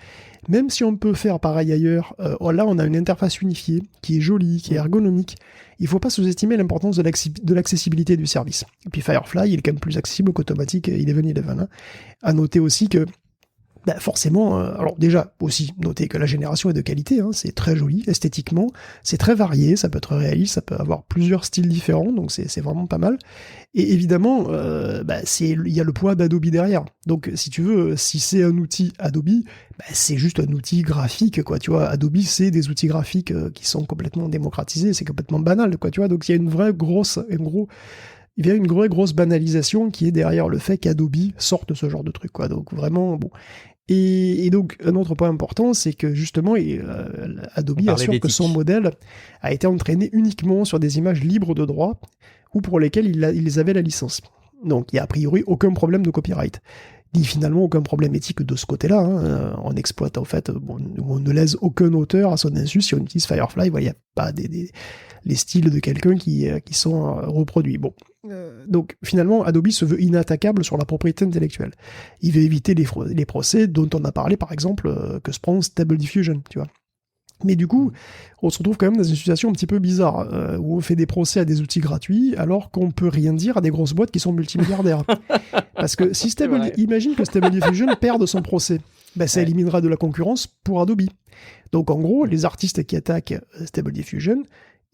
même si on peut faire pareil ailleurs, là, on a une interface unifiée qui est jolie, qui est ergonomique. Il faut pas sous-estimer l'importance de l'accessibilité du service. Et puis Firefly, il est quand même plus accessible qu'Automatic 1111. À noter aussi que forcément, alors déjà aussi noter que la génération est de qualité, c'est très joli esthétiquement, c'est très varié, ça peut être réaliste, ça peut avoir plusieurs styles différents, donc c'est vraiment pas mal. Et évidemment, il y a le poids d'Adobe derrière. Donc si tu veux, si c'est un outil Adobe, c'est juste un outil graphique, quoi. Tu vois, Adobe c'est des outils graphiques qui sont complètement démocratisés, c'est complètement banal, quoi. Tu vois, donc il y a une vraie grosse banalisation qui est derrière le fait qu'Adobe sorte ce genre de truc, quoi. Donc vraiment, bon. Et donc, un autre point important, c'est que justement, Adobe assure que son modèle a été entraîné uniquement sur des images libres de droit ou pour lesquelles ils avaient la licence. Donc, il n'y a a priori aucun problème de copyright. Ni finalement aucun problème éthique de ce côté-là. On exploite, en fait, on ne lèse aucun auteur à son insu si on utilise Firefly. Il n'y a pas les styles de quelqu'un qui sont reproduits. Bon. Donc finalement, Adobe se veut inattaquable sur la propriété intellectuelle. Il veut éviter les procès dont on a parlé, par exemple, que se prend Stable Diffusion, tu vois. Mais du coup, on se retrouve quand même dans une situation un petit peu bizarre, où on fait des procès à des outils gratuits, alors qu'on peut rien dire à des grosses boîtes qui sont multimilliardaires. Parce que si imagine que Stable Diffusion perde son procès, ça éliminera de la concurrence pour Adobe. Donc en gros, les artistes qui attaquent Stable Diffusion,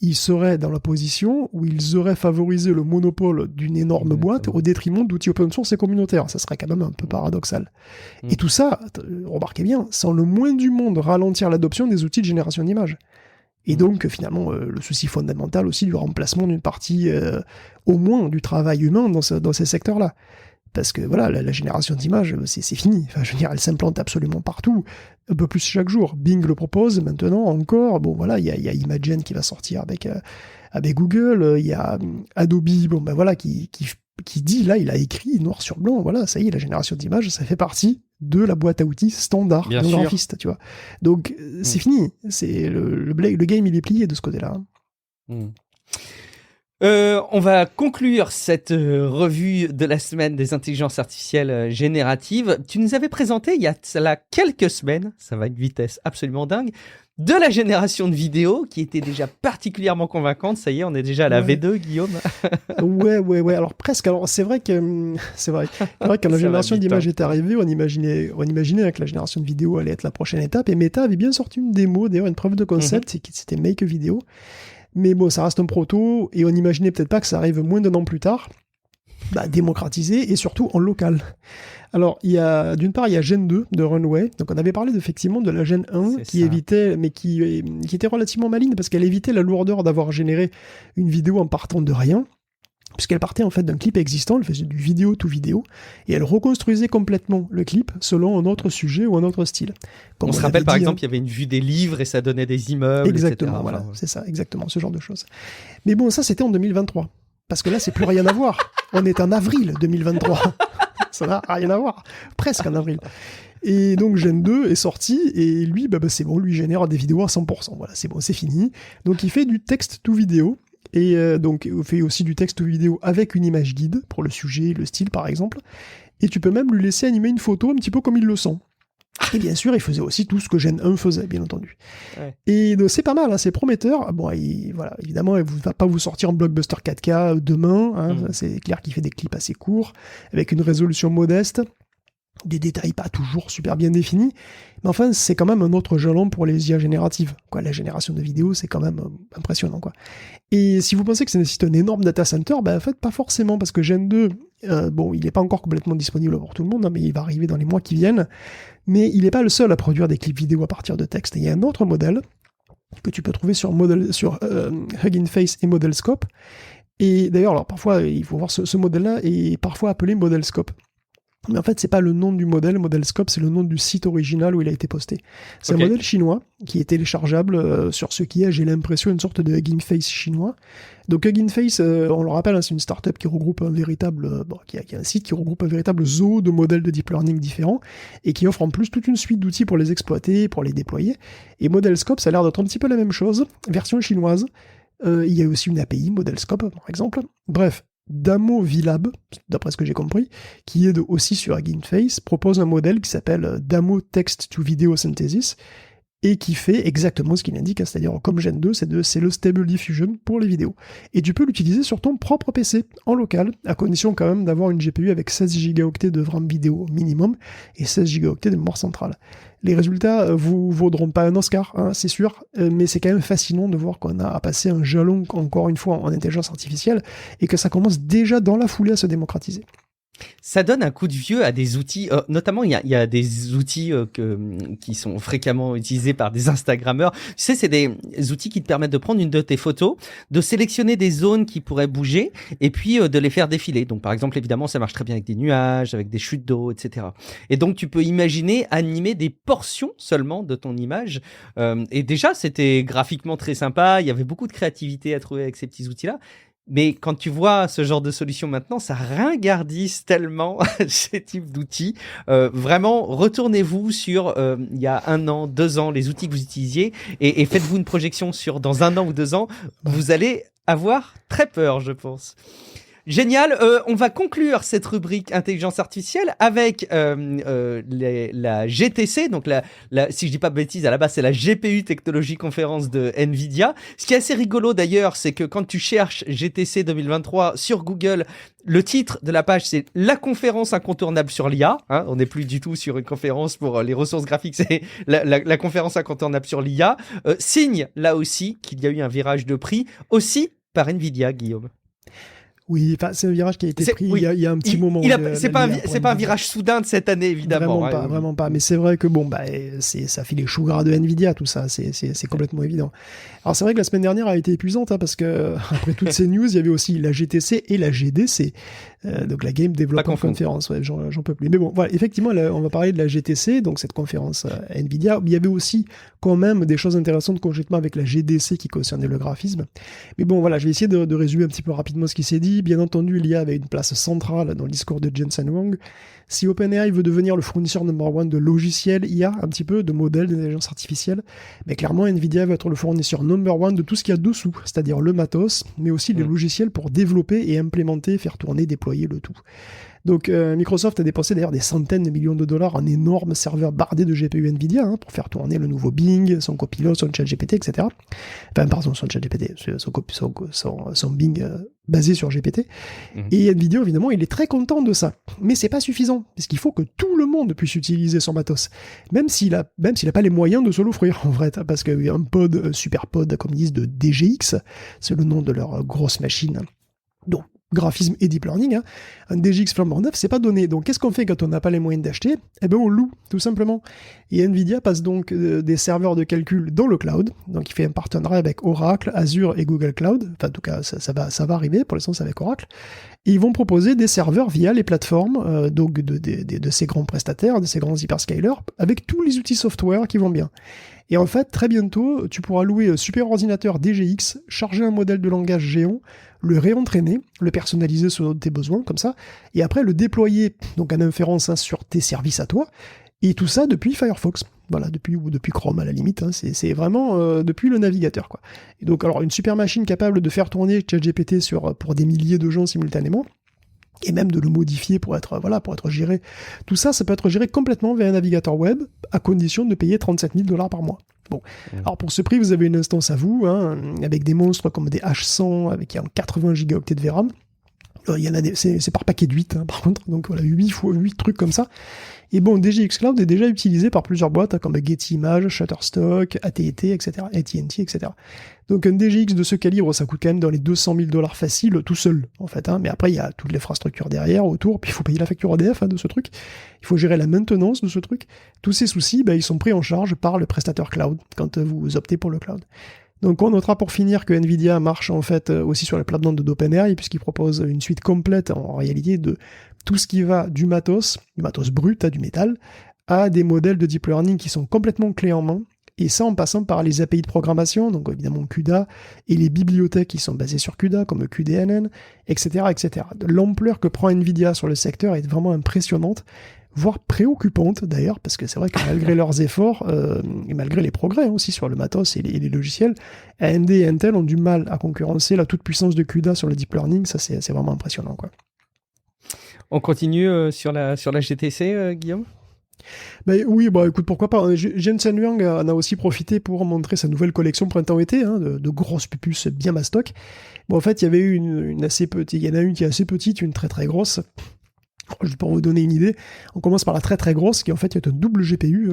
ils seraient dans la position où ils auraient favorisé le monopole d'une énorme boîte au détriment d'outils open source et communautaires. Ça serait quand même un peu paradoxal. Et tout ça, remarquez bien, sans le moins du monde ralentir l'adoption des outils de génération d'images. Et donc, finalement, le souci fondamental aussi du remplacement d'une partie, au moins, du travail humain dans ces secteurs-là. Parce que voilà, la génération d'images, c'est fini. Enfin, je veux dire, elle s'implante absolument partout, un peu plus chaque jour. Bing le propose maintenant encore. Bon, voilà, il y a Imagen qui va sortir avec Google. Il y a Adobe, bon ben voilà, qui dit là, il a écrit noir sur blanc. Voilà, ça y est, la génération d'images, ça fait partie de la boîte à outils standard d'un graphiste, tu vois. Donc c'est fini. C'est le game, il est plié de ce côté-là. On va conclure cette revue de la semaine des intelligences artificielles génératives. Tu nous avais présenté il y a là quelques semaines, ça va à une vitesse absolument dingue, de la génération de vidéos qui était déjà particulièrement convaincante. Ça y est, on est déjà à la V2, Guillaume. Ouais. Alors presque. Alors c'est vrai que quand la génération d'images est arrivée, on imaginait que la génération de vidéos allait être la prochaine étape. Et Meta avait bien sorti une démo, d'ailleurs une preuve de concept, c'était Make a Video. Mais bon, ça reste un proto, et on imaginait peut-être pas que ça arrive moins d'1 an plus tard, démocratisé, et surtout en local. Alors, d'une part, il y a Gen 2 de Runway. Donc, on avait parlé effectivement de la Gen 1 qui évitait, mais qui était relativement maligne, parce qu'elle évitait la lourdeur d'avoir généré une vidéo en partant de rien, puisqu'elle partait en fait d'un clip existant, elle faisait du vidéo to vidéo, et elle reconstruisait complètement le clip selon un autre sujet ou un autre style. Comme on se rappelle par exemple, il y avait une vue des livres et ça donnait des immeubles, exactement, etc. Voilà, c'est ça, exactement, ce genre de choses. Mais bon, ça c'était en 2023, parce que là c'est plus rien à voir. On est en avril 2023, ça n'a rien à voir, presque en avril. Et donc Gen 2 est sorti, et lui, c'est bon, lui génère des vidéos à 100%, voilà, c'est bon, c'est fini. Donc il fait du text to vidéo, et donc il fait aussi du texte vidéo avec une image guide pour le sujet, le style par exemple, et tu peux même lui laisser animer une photo un petit peu comme il le sent. Et bien sûr, il faisait aussi tout ce que Gen 1 faisait, bien entendu. Ouais. Et donc, c'est pas mal, hein, c'est prometteur. Bon, voilà, évidemment, il ne va pas vous sortir en blockbuster 4K demain, hein, c'est clair qu'il fait des clips assez courts, avec une résolution modeste, des détails pas toujours super bien définis, mais enfin c'est quand même un autre jalon pour les IA génératives, quoi. La génération de vidéos, c'est quand même impressionnant, quoi. Et si vous pensez que ça nécessite un énorme data center, en fait pas forcément, parce que Gen 2, il n'est pas encore complètement disponible pour tout le monde, hein, mais il va arriver dans les mois qui viennent, mais il n'est pas le seul à produire des clips vidéo à partir de texte. Et il y a un autre modèle que tu peux trouver sur Hugging Face et Modelscope, et d'ailleurs, alors parfois, il faut voir ce modèle-là est parfois appelé Modelscope. Mais en fait, c'est pas le nom du modèle, Modelscope, c'est le nom du site original où il a été posté. C'est un modèle chinois qui est téléchargeable sur ce qui est, j'ai l'impression, une sorte de Hugging Face chinois. Donc Hugging Face, on le rappelle, hein, c'est une startup qui regroupe un véritable, qui a un site qui regroupe un véritable zoo de modèles de deep learning différents et qui offre en plus toute une suite d'outils pour les exploiter, pour les déployer. Et Modelscope, ça a l'air d'être un petit peu la même chose, version chinoise. Il y a aussi une API, Modelscope, par exemple. Bref. Damo VLab, d'après ce que j'ai compris, qui est aussi sur Hugging Face, propose un modèle qui s'appelle Damo Text to Video Synthesis et qui fait exactement ce qu'il indique, hein, c'est-à-dire comme Gen 2, c'est le Stable Diffusion pour les vidéos. Et tu peux l'utiliser sur ton propre PC, en local, à condition quand même d'avoir une GPU avec 16 Go de RAM vidéo minimum et 16 Go de mémoire centrale. Les résultats vous vaudront pas un Oscar, hein, c'est sûr, mais c'est quand même fascinant de voir qu'on a à passer un jalon, encore une fois, en intelligence artificielle, et que ça commence déjà dans la foulée à se démocratiser. Ça donne un coup de vieux à des outils, notamment il y a des outils qui sont fréquemment utilisés par des Instagrammeurs. Tu sais, c'est des outils qui te permettent de prendre une de tes photos, de sélectionner des zones qui pourraient bouger et puis de les faire défiler. Donc par exemple, évidemment, ça marche très bien avec des nuages, avec des chutes d'eau, etc. Et donc tu peux imaginer animer des portions seulement de ton image. Et déjà, c'était graphiquement très sympa. Il y avait beaucoup de créativité à trouver avec ces petits outils-là. Mais quand tu vois ce genre de solution maintenant, ça ringardise tellement ces types d'outils. Vraiment, retournez-vous sur il y a 1 an, 2 ans, les outils que vous utilisiez et faites-vous une projection sur dans 1 an ou 2 ans. Vous allez avoir très peur, je pense. Génial. On va conclure cette rubrique intelligence artificielle avec la GTC, donc si je dis pas de bêtises, à la base c'est la GPU Technology Conference de Nvidia. Ce qui est assez rigolo d'ailleurs, c'est que quand tu cherches GTC 2023 sur Google, le titre de la page c'est la conférence incontournable sur l'IA. Hein, on n'est plus du tout sur une conférence pour les ressources graphiques, c'est la conférence incontournable sur l'IA. Signe là aussi qu'il y a eu un virage de prix aussi par Nvidia, Guillaume. Oui, c'est un virage qui a été pris il y a un petit moment. C'est pas un virage soudain de cette année, évidemment. Vraiment pas. Mais c'est vrai que ça file les choux gras de Nvidia, tout ça. C'est complètement évident. Alors c'est vrai que la semaine dernière a été épuisante, parce que après toutes ces news, il y avait aussi la GTC et la GDC, donc la Game Developer Conference. Ouais, j'en peux plus. Mais bon, voilà, effectivement, on va parler de la GTC, donc cette conférence Nvidia. Il y avait aussi quand même des choses intéressantes conjointement avec la GDC qui concernait le graphisme. Mais bon, voilà, je vais essayer de résumer un petit peu rapidement ce qui s'est dit. Bien entendu, l'IA avait une place centrale dans le discours de Jensen Huang. Si OpenAI veut devenir le fournisseur number one de logiciels IA, un petit peu de modèles d'intelligence artificielle, mais clairement Nvidia va être le fournisseur number one de tout ce qu'il y a dessous, c'est-à-dire le matos, mais aussi les logiciels pour développer et implémenter, faire tourner, déployer le tout. Donc Microsoft a dépensé d'ailleurs des centaines de millions de dollars en énormes serveurs bardés de GPU Nvidia pour faire tourner le nouveau Bing, son Copilot, son ChatGPT, etc. Enfin, pardon, son ChatGPT, son Bing basé sur GPT. Et Nvidia, évidemment, il est très content de ça. Mais c'est pas suffisant, parce qu'il faut que tout le monde puisse utiliser son matos. Même s'il a pas les moyens de se l'offrir, en vrai, parce qu'un pod, super pod, comme ils disent, de DGX, c'est le nom de leur grosse machine. Donc, graphisme et deep learning, un DGX flambant neuf, c'est pas donné. Donc qu'est-ce qu'on fait quand on n'a pas les moyens d'acheter ? Eh ben on loue, tout simplement. Et Nvidia passe donc des serveurs de calcul dans le cloud. Donc il fait un partenariat avec Oracle, Azure et Google Cloud. Enfin en tout cas ça va arriver, pour l'instant c'est avec Oracle. Et ils vont proposer des serveurs via les plateformes donc de ces grands prestataires, de ces grands hyperscalers, avec tous les outils software qui vont bien. Et en fait, très bientôt, tu pourras louer un super ordinateur DGX, charger un modèle de langage géant, le réentraîner, le personnaliser selon tes besoins, comme ça, et après le déployer donc en inférence sur tes services à toi, et tout ça depuis Firefox. Voilà, depuis Chrome à la limite, c'est vraiment depuis le navigateur, quoi. Et donc, alors, une super machine capable de faire tourner ChatGPT pour des milliers de gens simultanément, et même de le modifier pour être géré. Tout ça, ça peut être géré complètement via un navigateur web, à condition de payer 37 000 $ par mois. Bon. Alors pour ce prix, vous avez une instance à vous, avec des monstres comme des H100, avec 80 gigaoctets de VRAM. Il y en a c'est par paquet de 8, par contre, donc voilà, 8 trucs comme ça. Et bon, DGX Cloud est déjà utilisé par plusieurs boîtes, comme Getty Images, Shutterstock, AT&T, etc., AT&T, etc. Donc un DGX de ce calibre, ça coûte quand même dans les 200 000 $ facile, tout seul, en fait. Mais après, il y a toute l'infrastructure derrière, autour, puis il faut payer la facture EDF de ce truc. Il faut gérer la maintenance de ce truc. Tous ces soucis, ils sont pris en charge par le prestataire cloud, quand vous optez pour le cloud. Donc on notera pour finir que Nvidia marche en fait aussi sur la plate-bande d'OpenAI, puisqu'il propose une suite complète en réalité de tout ce qui va du matos brut, du métal, à des modèles de deep learning qui sont complètement clés en main, et ça en passant par les API de programmation, donc évidemment CUDA, et les bibliothèques qui sont basées sur CUDA, comme QDNN, etc., etc. L'ampleur que prend Nvidia sur le secteur est vraiment impressionnante, voire préoccupante d'ailleurs, parce que c'est vrai que malgré leurs efforts, et malgré les progrès aussi sur le matos et les logiciels, AMD et Intel ont du mal à concurrencer la toute-puissance de CUDA sur le deep learning, ça c'est vraiment impressionnant, quoi. On continue sur la GTC, Guillaume ? Oui, écoute, pourquoi pas. Jensen Huang en a aussi profité pour montrer sa nouvelle collection printemps-été, de grosses pupusses bien mastoc. Bon, en fait, il y avait une assez petite, il y en a une qui est assez petite, une très très grosse. Pour vous donner une idée, on commence par la très très grosse, qui en fait est un double GPU.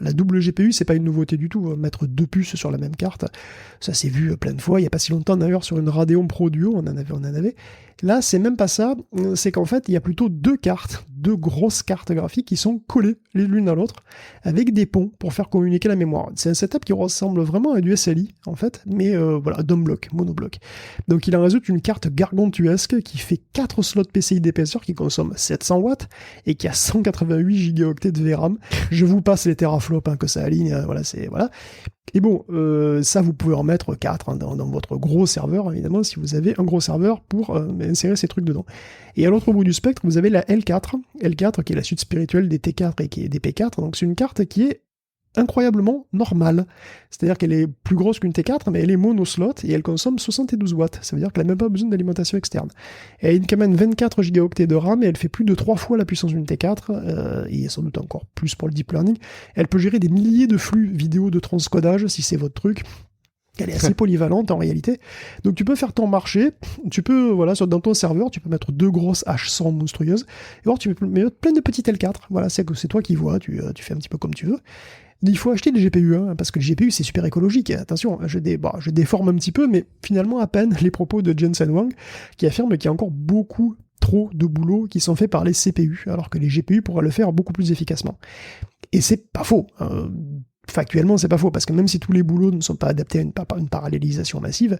La double GPU, c'est pas une nouveauté du tout. Mettre deux puces sur la même carte, ça s'est vu plein de fois. Il y a pas si longtemps d'ailleurs sur une Radeon Pro Duo, on en avait. Là, c'est même pas ça. C'est qu'en fait, il y a plutôt deux grosses cartes graphiques qui sont collées l'une à l'autre, avec des ponts pour faire communiquer la mémoire. C'est un setup qui ressemble vraiment à du SLI, en fait, mais dumb-block, monobloc. Donc il en résulte une carte gargantuesque qui fait 4 slots PCI d'épaisseur, qui consomme 700 watts, et qui a 188 gigaoctets de VRAM. Je vous passe les teraflops que ça aligne, voilà. Et bon, ça vous pouvez en mettre 4 dans votre gros serveur, évidemment, si vous avez un gros serveur pour insérer ces trucs dedans. Et à l'autre bout du spectre, vous avez la L4 qui est la suite spirituelle des T4 et des P4, donc c'est une carte qui est incroyablement normale. C'est-à-dire qu'elle est plus grosse qu'une T4, mais elle est mono-slot et elle consomme 72 watts. Ça veut dire qu'elle n'a même pas besoin d'alimentation externe. Elle a quand même 24 gigaoctets de RAM et elle fait plus de 3 fois la puissance d'une T4, et sans doute encore plus pour le deep learning. Elle peut gérer des milliers de flux vidéo de transcodage, si c'est votre truc. Elle est assez polyvalente en réalité. Donc tu peux faire ton marché, tu peux, voilà, dans ton serveur, tu peux mettre 2 grosses H100 monstrueuses, et alors tu peux mettre plein de petites L4. Voilà, c'est toi qui vois, tu fais un petit peu comme tu veux. Il faut acheter des GPU, hein, parce que les GPU c'est super écologique. Attention, je déforme un petit peu, mais finalement à peine les propos de Jensen Huang, qui affirme qu'il y a encore beaucoup trop de boulot qui sont faits par les CPU, alors que les GPU pourraient le faire beaucoup plus efficacement. Et c'est pas faux. Factuellement, c'est pas faux, parce que même si tous les boulots ne sont pas adaptés à une parallélisation massive,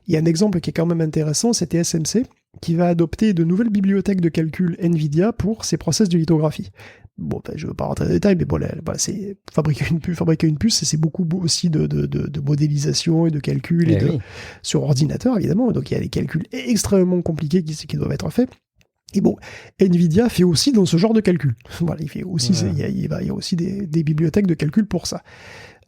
il y a un exemple qui est quand même intéressant, c'est TSMC, qui va adopter de nouvelles bibliothèques de calcul NVIDIA pour ses process de lithographie. Bon, je ne veux pas rentrer dans les détails, mais bon, c'est fabriquer une puce, c'est beaucoup aussi de modélisation et de calcul sur ordinateur, évidemment. Donc il y a des calculs extrêmement compliqués qui doivent être faits. Et bon, NVIDIA fait aussi dans ce genre de calcul. Voilà, il fait aussi, il y a aussi des bibliothèques de calcul pour ça.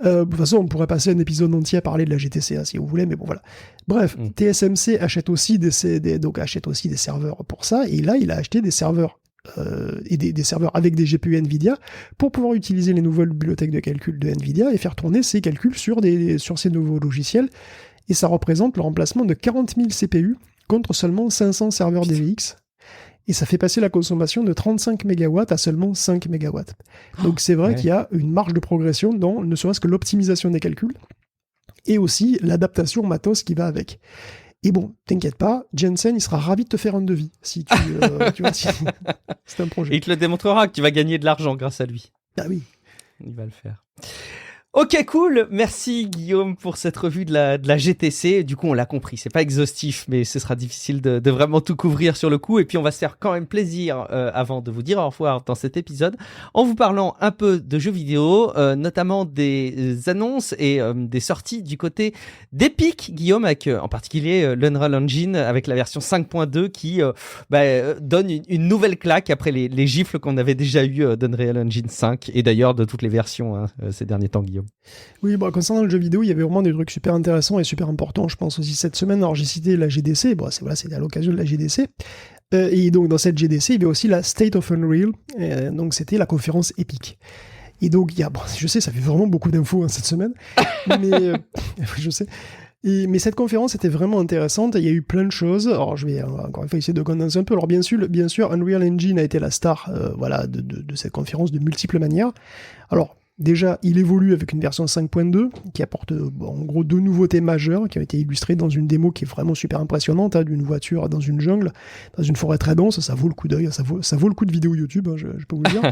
De toute façon, on pourrait passer un épisode entier à parler de la GTC, si vous voulez, mais bon, voilà. Bref, TSMC achète aussi des serveurs pour ça, et là, il a acheté des serveurs et des serveurs avec des GPU NVIDIA pour pouvoir utiliser les nouvelles bibliothèques de calcul de NVIDIA et faire tourner ces calculs sur ces nouveaux logiciels. Et ça représente le remplacement de 40 000 CPU contre seulement 500 serveurs DVX. Et ça fait passer la consommation de 35 MW à seulement 5 MW. Donc c'est vrai qu'il y a une marge de progression dans ne serait-ce que l'optimisation des calculs et aussi l'adaptation au matos qui va avec. Et bon, t'inquiète pas, Jensen, il sera ravi de te faire un devis si tu vois, si c'est un projet. Et il te le démontrera que tu vas gagner de l'argent grâce à lui. Ah oui. Il va le faire. Ok, cool. Merci Guillaume pour cette revue de la GTC. Du coup, on l'a compris, c'est pas exhaustif, mais ce sera difficile de vraiment tout couvrir sur le coup. Et puis, on va se faire quand même plaisir avant de vous dire au revoir dans cet épisode, en vous parlant un peu de jeux vidéo, notamment des annonces et des sorties du côté d'Epic, Guillaume, avec en particulier l'Unreal Engine avec la version 5.2 qui donne une nouvelle claque après les gifles qu'on avait déjà eu d'Unreal Engine 5 et d'ailleurs de toutes les versions ces derniers temps, Guillaume. Oui, concernant le jeu vidéo, il y avait vraiment des trucs super intéressants et super importants, je pense, aussi cette semaine. Alors, j'ai cité la GDC, c'était à l'occasion de la GDC. Et donc, dans cette GDC, il y avait aussi la State of Unreal. Donc, c'était la conférence Epic. Et donc, je sais, ça fait vraiment beaucoup d'infos cette semaine. Mais, je sais. Mais cette conférence était vraiment intéressante, il y a eu plein de choses. Alors je vais encore une fois essayer de condenser un peu. Alors bien sûr, Unreal Engine a été la star de cette conférence de multiples manières. Alors déjà, il évolue avec une version 5.2 qui apporte en gros 2 nouveautés majeures qui ont été illustrées dans une démo qui est vraiment super impressionnante, d'une voiture dans une jungle, dans une forêt très dense. Ça vaut le coup d'œil, ça vaut le coup de vidéo YouTube, je peux vous le dire.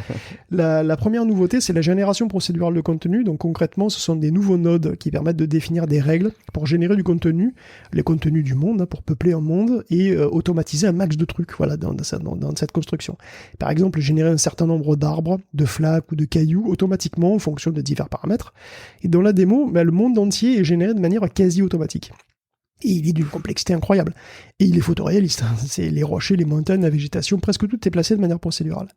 La première nouveauté, c'est la génération procédurale de contenu. Donc concrètement, ce sont des nouveaux nodes qui permettent de définir des règles pour générer du contenu, les contenus du monde, pour peupler un monde et automatiser un max de trucs dans cette construction. Par exemple, générer un certain nombre d'arbres, de flaques ou de cailloux automatiquement en fonction de divers paramètres. Et dans la démo, le monde entier est généré de manière quasi automatique. Et il est d'une complexité incroyable. Et il est photoréaliste. C'est les rochers, les montagnes, la végétation, presque tout est placé de manière procédurale.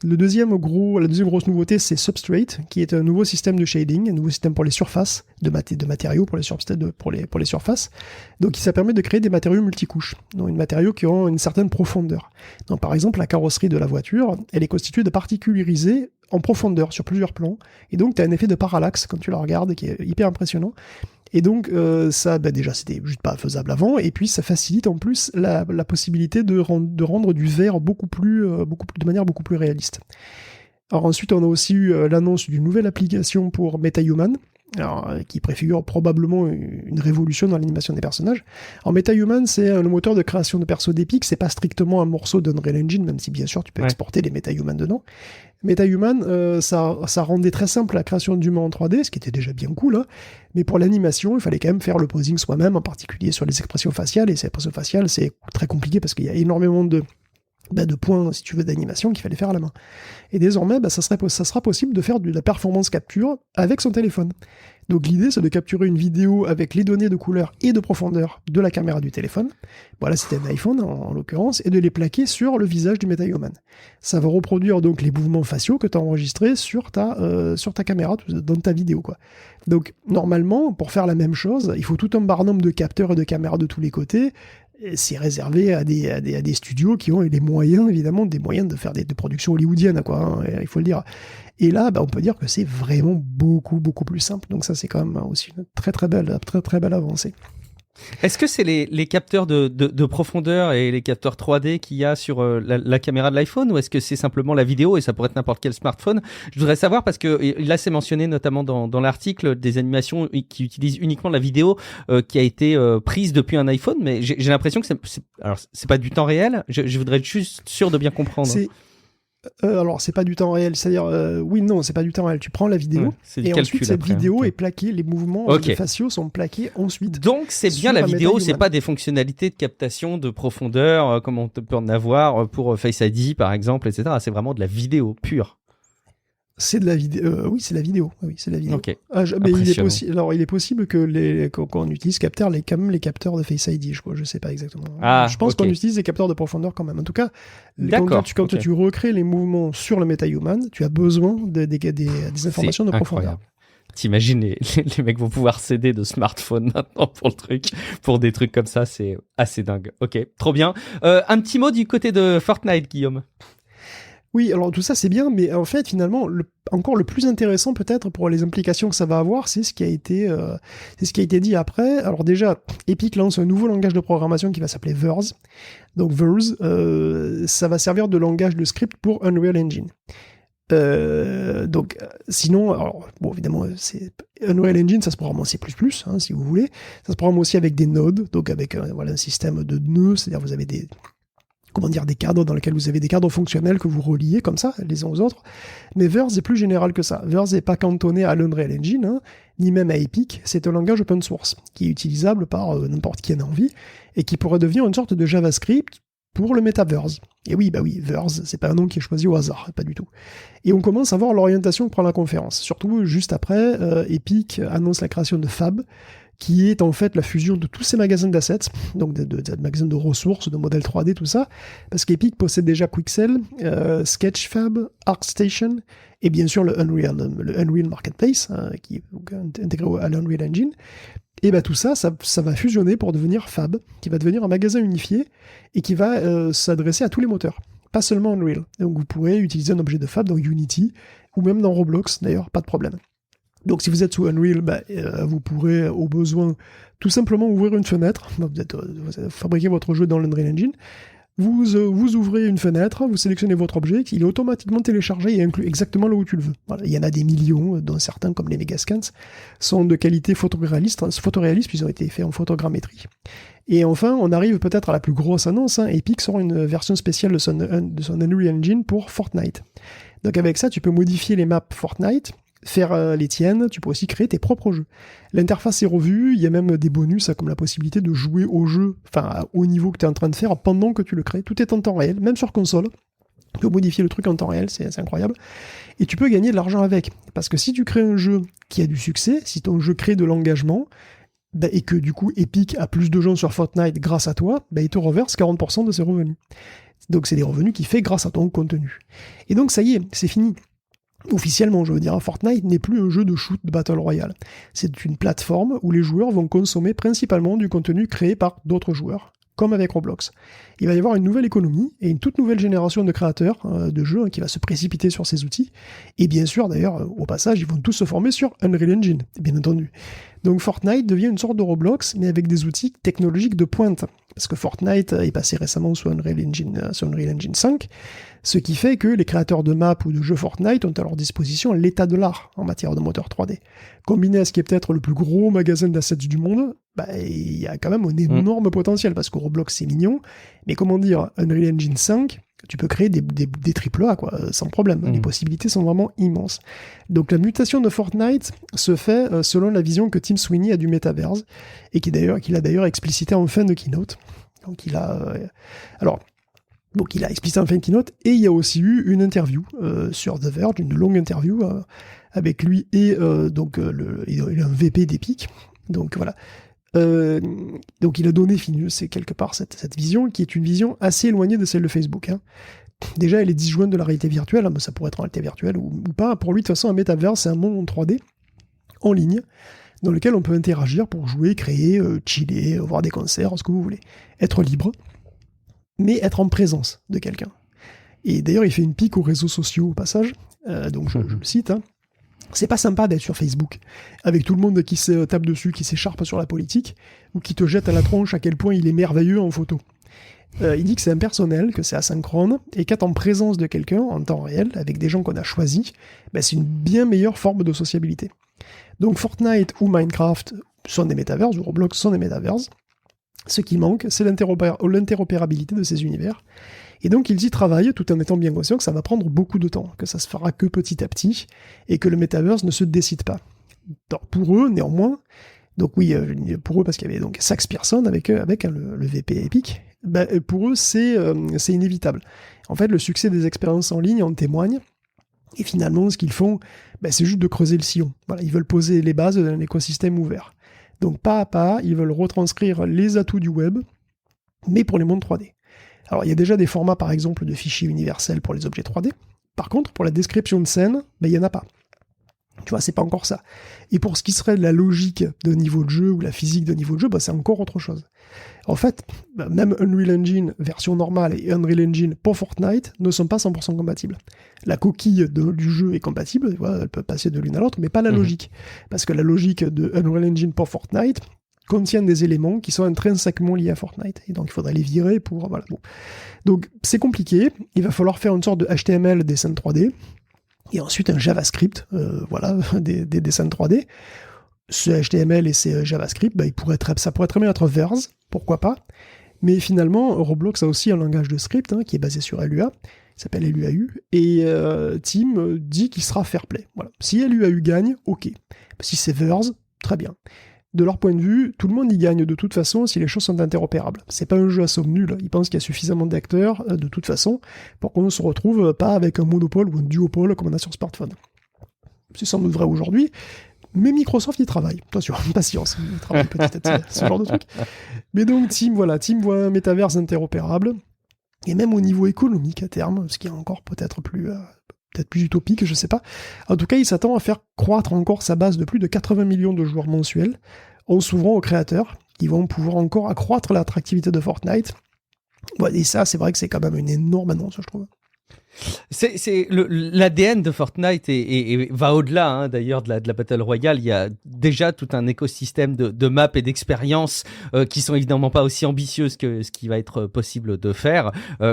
La deuxième grosse nouveauté, c'est Substrate, qui est un nouveau système de shading, un nouveau système pour les surfaces, de matériaux pour les surfaces. Donc ça permet de créer des matériaux multicouches, donc des matériaux qui ont une certaine profondeur. Donc par exemple, la carrosserie de la voiture, elle est constituée de particules irisées en profondeur sur plusieurs plans. Et donc tu as un effet de parallaxe quand tu la regardes qui est hyper impressionnant. Et donc ça, déjà c'était juste pas faisable avant, et puis ça facilite en plus la possibilité de rendre du vert de manière beaucoup plus réaliste. Alors ensuite on a aussi eu l'annonce d'une nouvelle application pour MetaHuman, qui préfigure probablement une révolution dans l'animation des personnages. Alors MetaHuman, c'est le moteur de création de persos d'Epic, c'est pas strictement un morceau d'Unreal Engine, même si bien sûr tu peux exporter les MetaHuman dedans. MetaHuman, ça rendait très simple la création d'humains en 3D, ce qui était déjà bien cool, hein. Mais pour l'animation, il fallait quand même faire le posing soi-même, en particulier sur les expressions faciales, et ces expressions faciales, c'est très compliqué parce qu'il y a énormément de de points, si tu veux, d'animation qu'il fallait faire à la main. Et désormais, ça sera possible de faire de la performance capture avec son téléphone. Donc l'idée, c'est de capturer une vidéo avec les données de couleur et de profondeur de la caméra du téléphone. Voilà, c'était un iPhone en l'occurrence, et de les plaquer sur le visage du MetaHuman. Ça va reproduire donc les mouvements faciaux que tu as enregistrés sur ta caméra, dans ta vidéo, quoi. Donc normalement, pour faire la même chose, il faut tout un barnum de capteurs et de caméras de tous les côtés. C'est réservé à des studios qui ont les moyens, évidemment, des moyens de faire des productions hollywoodiennes, quoi, hein, il faut le dire. Et là, on peut dire que c'est vraiment beaucoup, beaucoup plus simple. Donc ça, c'est quand même aussi une très, très belle avancée. Est-ce que c'est les capteurs de profondeur et les capteurs 3D qu'il y a sur la caméra de l'iPhone, ou est-ce que c'est simplement la vidéo et ça pourrait être n'importe quel smartphone? Je voudrais savoir parce que là c'est mentionné notamment dans l'article des animations qui utilisent uniquement la vidéo qui a été prise depuis un iPhone, mais j'ai l'impression que alors c'est pas du temps réel. Je voudrais être juste sûr de bien comprendre. Alors, c'est pas du temps réel, c'est-à-dire, c'est pas du temps réel. Tu prends la vidéo, et ensuite cette vidéo est plaquée, les mouvements faciaux sont plaqués ensuite. Donc, c'est bien la vidéo, c'est pas des fonctionnalités de captation de profondeur, comme on peut en avoir pour Face ID, par exemple, etc. C'est vraiment de la vidéo pure. C'est de la vidéo. Oui, c'est la vidéo. Oui, c'est la vidéo. Okay. Mais il est possible que qu'on utilise quand même les capteurs de Face ID. Je sais pas exactement. Je pense qu'on utilise des capteurs de profondeur quand même. En tout cas, quand tu recrées les mouvements sur le MetaHuman, tu as besoin des informations de profondeur. T'imagines, les mecs vont pouvoir céder de smartphone maintenant pour des trucs comme ça, c'est assez dingue. Ok, trop bien. Un petit mot du côté de Fortnite, Guillaume. Oui, alors tout ça c'est bien, mais en fait finalement, encore le plus intéressant peut-être pour les implications que ça va avoir, c'est ce qui a été dit après. Alors déjà, Epic lance un nouveau langage de programmation qui va s'appeler Verse. Donc Verse, ça va servir de langage de script pour Unreal Engine. Sinon, alors bon évidemment, c'est Unreal Engine, ça se programme en C++, hein, si vous voulez. Ça se programme aussi avec des nodes, donc avec un système de nœuds, c'est-à-dire vous avez des cadres dans lesquels vous avez des cadres fonctionnels que vous reliez comme ça, les uns aux autres. Mais Verse est plus général que ça. Verse n'est pas cantonné à l'Unreal Engine, hein, ni même à Epic. C'est un langage open source qui est utilisable par n'importe qui en a envie et qui pourrait devenir une sorte de JavaScript pour le metaverse. Et oui, Verse, c'est pas un nom qui est choisi au hasard, pas du tout. Et on commence à voir l'orientation que prend la conférence. Surtout, juste après, Epic annonce la création de Fab, qui est en fait la fusion de tous ces magasins d'assets, donc de magasins de ressources, de modèles 3D, tout ça, parce qu'Epic possède déjà Quixel, Sketchfab, ArtStation, et bien sûr le Unreal Marketplace, qui est intégré à l'Unreal Engine. Et tout ça va fusionner pour devenir Fab, qui va devenir un magasin unifié, et qui va s'adresser à tous les moteurs, pas seulement Unreal. Donc vous pourrez utiliser un objet de Fab dans Unity, ou même dans Roblox, d'ailleurs, pas de problème. Donc si vous êtes sous Unreal, vous pourrez au besoin tout simplement ouvrir une fenêtre. Vous fabriquez votre jeu dans l'Unreal Engine, vous ouvrez une fenêtre, vous sélectionnez votre objet, il est automatiquement téléchargé et inclus exactement là où tu le veux. Voilà, il y en a des millions, dont certains comme les Megascans sont de qualité photoréaliste puisqu'ils ont été faits en photogrammétrie. Et enfin, on arrive peut-être à la plus grosse annonce, Epic sort une version spéciale de son Unreal Engine pour Fortnite. Donc avec ça, tu peux modifier les maps Fortnite, faire les tiennes, tu peux aussi créer tes propres jeux. L'interface est revue, il y a même des bonus comme la possibilité de jouer au jeu, au niveau que tu es en train de faire pendant que tu le crées. Tout est en temps réel, même sur console. Tu peux modifier le truc en temps réel, c'est incroyable. Et tu peux gagner de l'argent avec. Parce que si tu crées un jeu qui a du succès, si ton jeu crée de l'engagement, et que du coup Epic a plus de gens sur Fortnite grâce à toi, il te reverse 40% de ses revenus. Donc c'est des revenus qu'il fait grâce à ton contenu. Et donc ça y est, c'est fini. Officiellement, je veux dire, Fortnite n'est plus un jeu de shoot de Battle Royale. C'est une plateforme où les joueurs vont consommer principalement du contenu créé par d'autres joueurs, comme avec Roblox. Il va y avoir une nouvelle économie et une toute nouvelle génération de créateurs de jeux qui va se précipiter sur ces outils. Et bien sûr, d'ailleurs, au passage, ils vont tous se former sur Unreal Engine, bien entendu. Donc Fortnite devient une sorte de Roblox, mais avec des outils technologiques de pointe. Parce que Fortnite est passé récemment sur Unreal Engine 5, ce qui fait que les créateurs de maps ou de jeux Fortnite ont à leur disposition l'état de l'art en matière de moteur 3D. Combiné à ce qui est peut-être le plus gros magasin d'assets du monde, il y a quand même un énorme potentiel, parce que Roblox c'est mignon, mais comment dire, Unreal Engine 5, tu peux créer des AAA, sans problème. Les possibilités sont vraiment immenses. Donc la mutation de Fortnite se fait selon la vision que Tim Sweeney a du Metaverse, et qu'il a d'ailleurs explicité en fin de keynote. Donc il a... Alors, Donc il a explicitement fait une keynote, et il y a aussi eu une interview sur The Verge, une longue interview avec lui et il a un VP d'Epic. Donc voilà. Donc il a donné, c'est quelque part cette vision qui est une vision assez éloignée de celle de Facebook. Hein. Déjà, elle est disjointe de la réalité virtuelle, mais ça pourrait être en réalité virtuelle ou pas. Pour lui, de toute façon, un métavers, c'est un monde en 3D, en ligne, dans lequel on peut interagir pour jouer, créer, chiller, voir des concerts, ce que vous voulez. Être libre, mais être en présence de quelqu'un. Et d'ailleurs, il fait une pique aux réseaux sociaux au passage, donc je le cite, hein. C'est pas sympa d'être sur Facebook, avec tout le monde qui se tape dessus, qui s'écharpe sur la politique, ou qui te jette à la tronche à quel point il est merveilleux en photo. Il dit que c'est impersonnel, que c'est asynchrone, et qu'être en présence de quelqu'un, en temps réel, avec des gens qu'on a choisis, c'est une bien meilleure forme de sociabilité. Donc Fortnite ou Minecraft sont des métavers, ou Roblox sont des métavers. Ce qui manque, c'est l'interopérabilité de ces univers. Et donc ils y travaillent tout en étant bien conscients que ça va prendre beaucoup de temps, que ça se fera que petit à petit, et que le metaverse ne se décide pas. Alors pour eux, néanmoins, donc oui, pour eux, parce qu'il y avait donc Sachs Pearson avec le VP Epic, pour eux c'est inévitable. En fait, le succès des expériences en ligne en témoigne, et finalement ce qu'ils font, c'est juste de creuser le sillon. Voilà, ils veulent poser les bases d'un écosystème ouvert. Donc pas à pas, ils veulent retranscrire les atouts du web, mais pour les mondes 3D. Alors il y a déjà des formats par exemple de fichiers universels pour les objets 3D. Par contre, pour la description de scène, il n'y en a pas. Tu vois, c'est pas encore ça. Et pour ce qui serait de la logique de niveau de jeu ou la physique de niveau de jeu, c'est encore autre chose. En fait, même Unreal Engine version normale et Unreal Engine pour Fortnite ne sont pas 100% compatibles. La coquille du jeu est compatible, tu vois, elle peut passer de l'une à l'autre, mais pas la logique. Parce que la logique de Unreal Engine pour Fortnite contient des éléments qui sont intrinsèquement liés à Fortnite. Et donc il faudrait les virer pour... Voilà. Bon. Donc c'est compliqué, il va falloir faire une sorte de HTML des scènes 3D, et ensuite un JavaScript, des dessins 3D. Ce HTML et ces JavaScript, ça pourrait très bien être Verse, pourquoi pas. Mais finalement, Roblox a aussi un langage de script qui est basé sur Lua, il s'appelle LUAU, et Tim dit qu'il sera fair play. Voilà. Si LUAU gagne, ok. Si c'est Verse, très bien. De leur point de vue, tout le monde y gagne de toute façon si les choses sont interopérables. C'est pas un jeu à somme nulle, ils pensent qu'il y a suffisamment d'acteurs de toute façon pour qu'on ne se retrouve pas avec un monopole ou un duopole comme on a sur smartphone. C'est sans doute vrai aujourd'hui, mais Microsoft y travaille. Attention, patience, ils travaillent petit à petit, ce genre de truc. Mais donc Tim voit un métaverse interopérable, et même au niveau économique à terme, ce qui est encore peut-être plus utopique, je sais pas. En tout cas, il s'attend à faire croître encore sa base de plus de 80 millions de joueurs mensuels, en s'ouvrant aux créateurs, qui vont pouvoir encore accroître l'attractivité de Fortnite. Ouais, et ça, c'est vrai que c'est quand même une énorme annonce, je trouve. C'est l'ADN de Fortnite et va au-delà d'ailleurs de la Battle Royale. Il y a déjà tout un écosystème de maps et d'expériences qui sont évidemment pas aussi ambitieuses que ce qui va être possible de faire.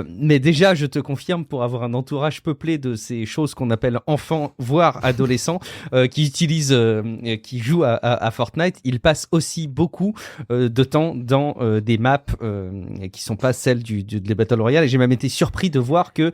Mais déjà, je te confirme, pour avoir un entourage peuplé de ces choses qu'on appelle enfants, voire adolescents, qui jouent à Fortnite, ils passent aussi beaucoup de temps dans des maps qui sont pas celles des Battle Royale. Et j'ai même été surpris de voir que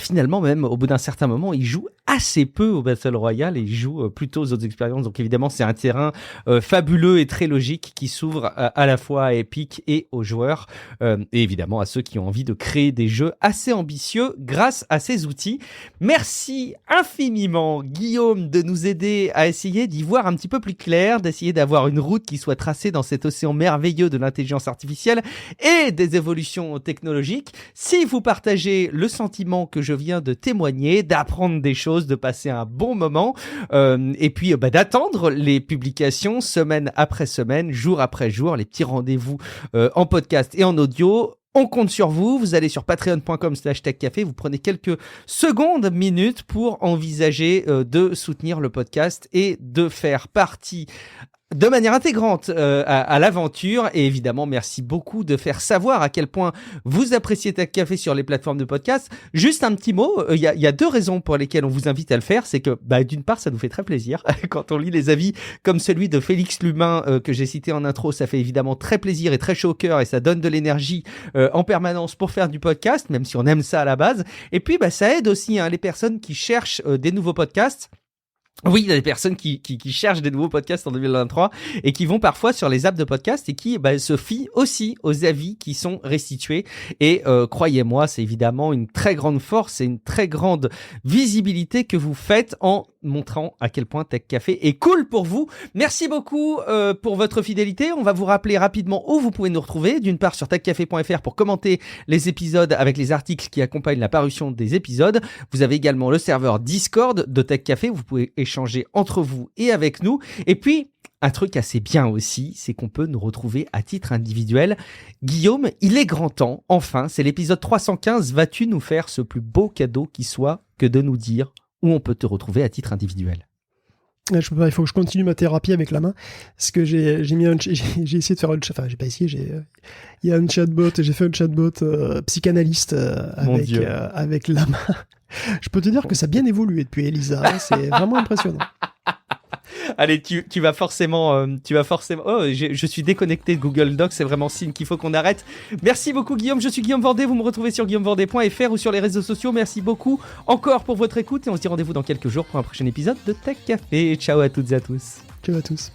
finalement, même au bout d'un certain moment, ils jouent assez peu au Battle Royale et ils jouent plutôt aux autres expériences. Donc évidemment, c'est un terrain fabuleux et très logique qui s'ouvre à la fois à Epic et aux joueurs et évidemment à ceux qui ont envie de créer des jeux assez ambitieux grâce à ces outils. Merci infiniment, Guillaume, de nous aider à essayer d'y voir un petit peu plus clair, d'essayer d'avoir une route qui soit tracée dans cet océan merveilleux de l'intelligence artificielle et des évolutions technologiques. Si vous partagez le sentiment que je viens de témoigner, d'apprendre des choses, de passer un bon moment et puis d'attendre les publications semaine après semaine, jour après jour, les petits rendez-vous en podcast et en audio. On compte sur vous, vous allez sur patreon.com/techcafé, vous prenez quelques secondes, minutes pour envisager de soutenir le podcast et de faire partie de manière intégrante à l'aventure. Et évidemment, merci beaucoup de faire savoir à quel point vous appréciez Tech Café sur les plateformes de podcast. Juste un petit mot, il y a deux raisons pour lesquelles on vous invite à le faire. C'est que d'une part, ça nous fait très plaisir quand on lit les avis comme celui de Félix Lumin que j'ai cité en intro. Ça fait évidemment très plaisir et très chaud au cœur, et ça donne de l'énergie en permanence pour faire du podcast, même si on aime ça à la base. Et puis ça aide aussi les personnes qui cherchent des nouveaux podcasts Oui, il y a des personnes qui cherchent des nouveaux podcasts en 2023 et qui vont parfois sur les apps de podcast et qui se fient aussi aux avis qui sont restitués. Et croyez-moi, c'est évidemment une très grande force et une très grande visibilité que vous faites en montrant à quel point Tech Café est cool pour vous. Merci beaucoup pour votre fidélité. On va vous rappeler rapidement où vous pouvez nous retrouver. D'une part sur techcafé.fr pour commenter les épisodes avec les articles qui accompagnent la parution des épisodes. Vous avez également le serveur Discord de Tech Café. Vous pouvez échanger entre vous et avec nous. Et puis, un truc assez bien aussi, c'est qu'on peut nous retrouver à titre individuel. Guillaume, il est grand temps. Enfin, c'est l'épisode 315. Vas-tu nous faire ce plus beau cadeau qui soit que de nous dire où on peut te retrouver à titre individuel? Je peux pas, il faut que je continue ma thérapie avec la main. Parce que j'ai essayé de faire un chat. Enfin, j'ai pas essayé. Il y a un chatbot. J'ai fait un chatbot psychanalyste avec la main. Je peux te dire que ça a bien évolué depuis Elisa. Hein, c'est vraiment impressionnant. Allez, tu vas forcément. Oh, je suis déconnecté de Google Docs. C'est vraiment signe qu'il faut qu'on arrête. Merci beaucoup, Guillaume. Je suis Guillaume Vendée. Vous me retrouvez sur guillaumevendée.fr ou sur les réseaux sociaux. Merci beaucoup encore pour votre écoute et on se dit rendez-vous dans quelques jours pour un prochain épisode de Tech Café. Ciao à toutes et à tous. Ciao à tous.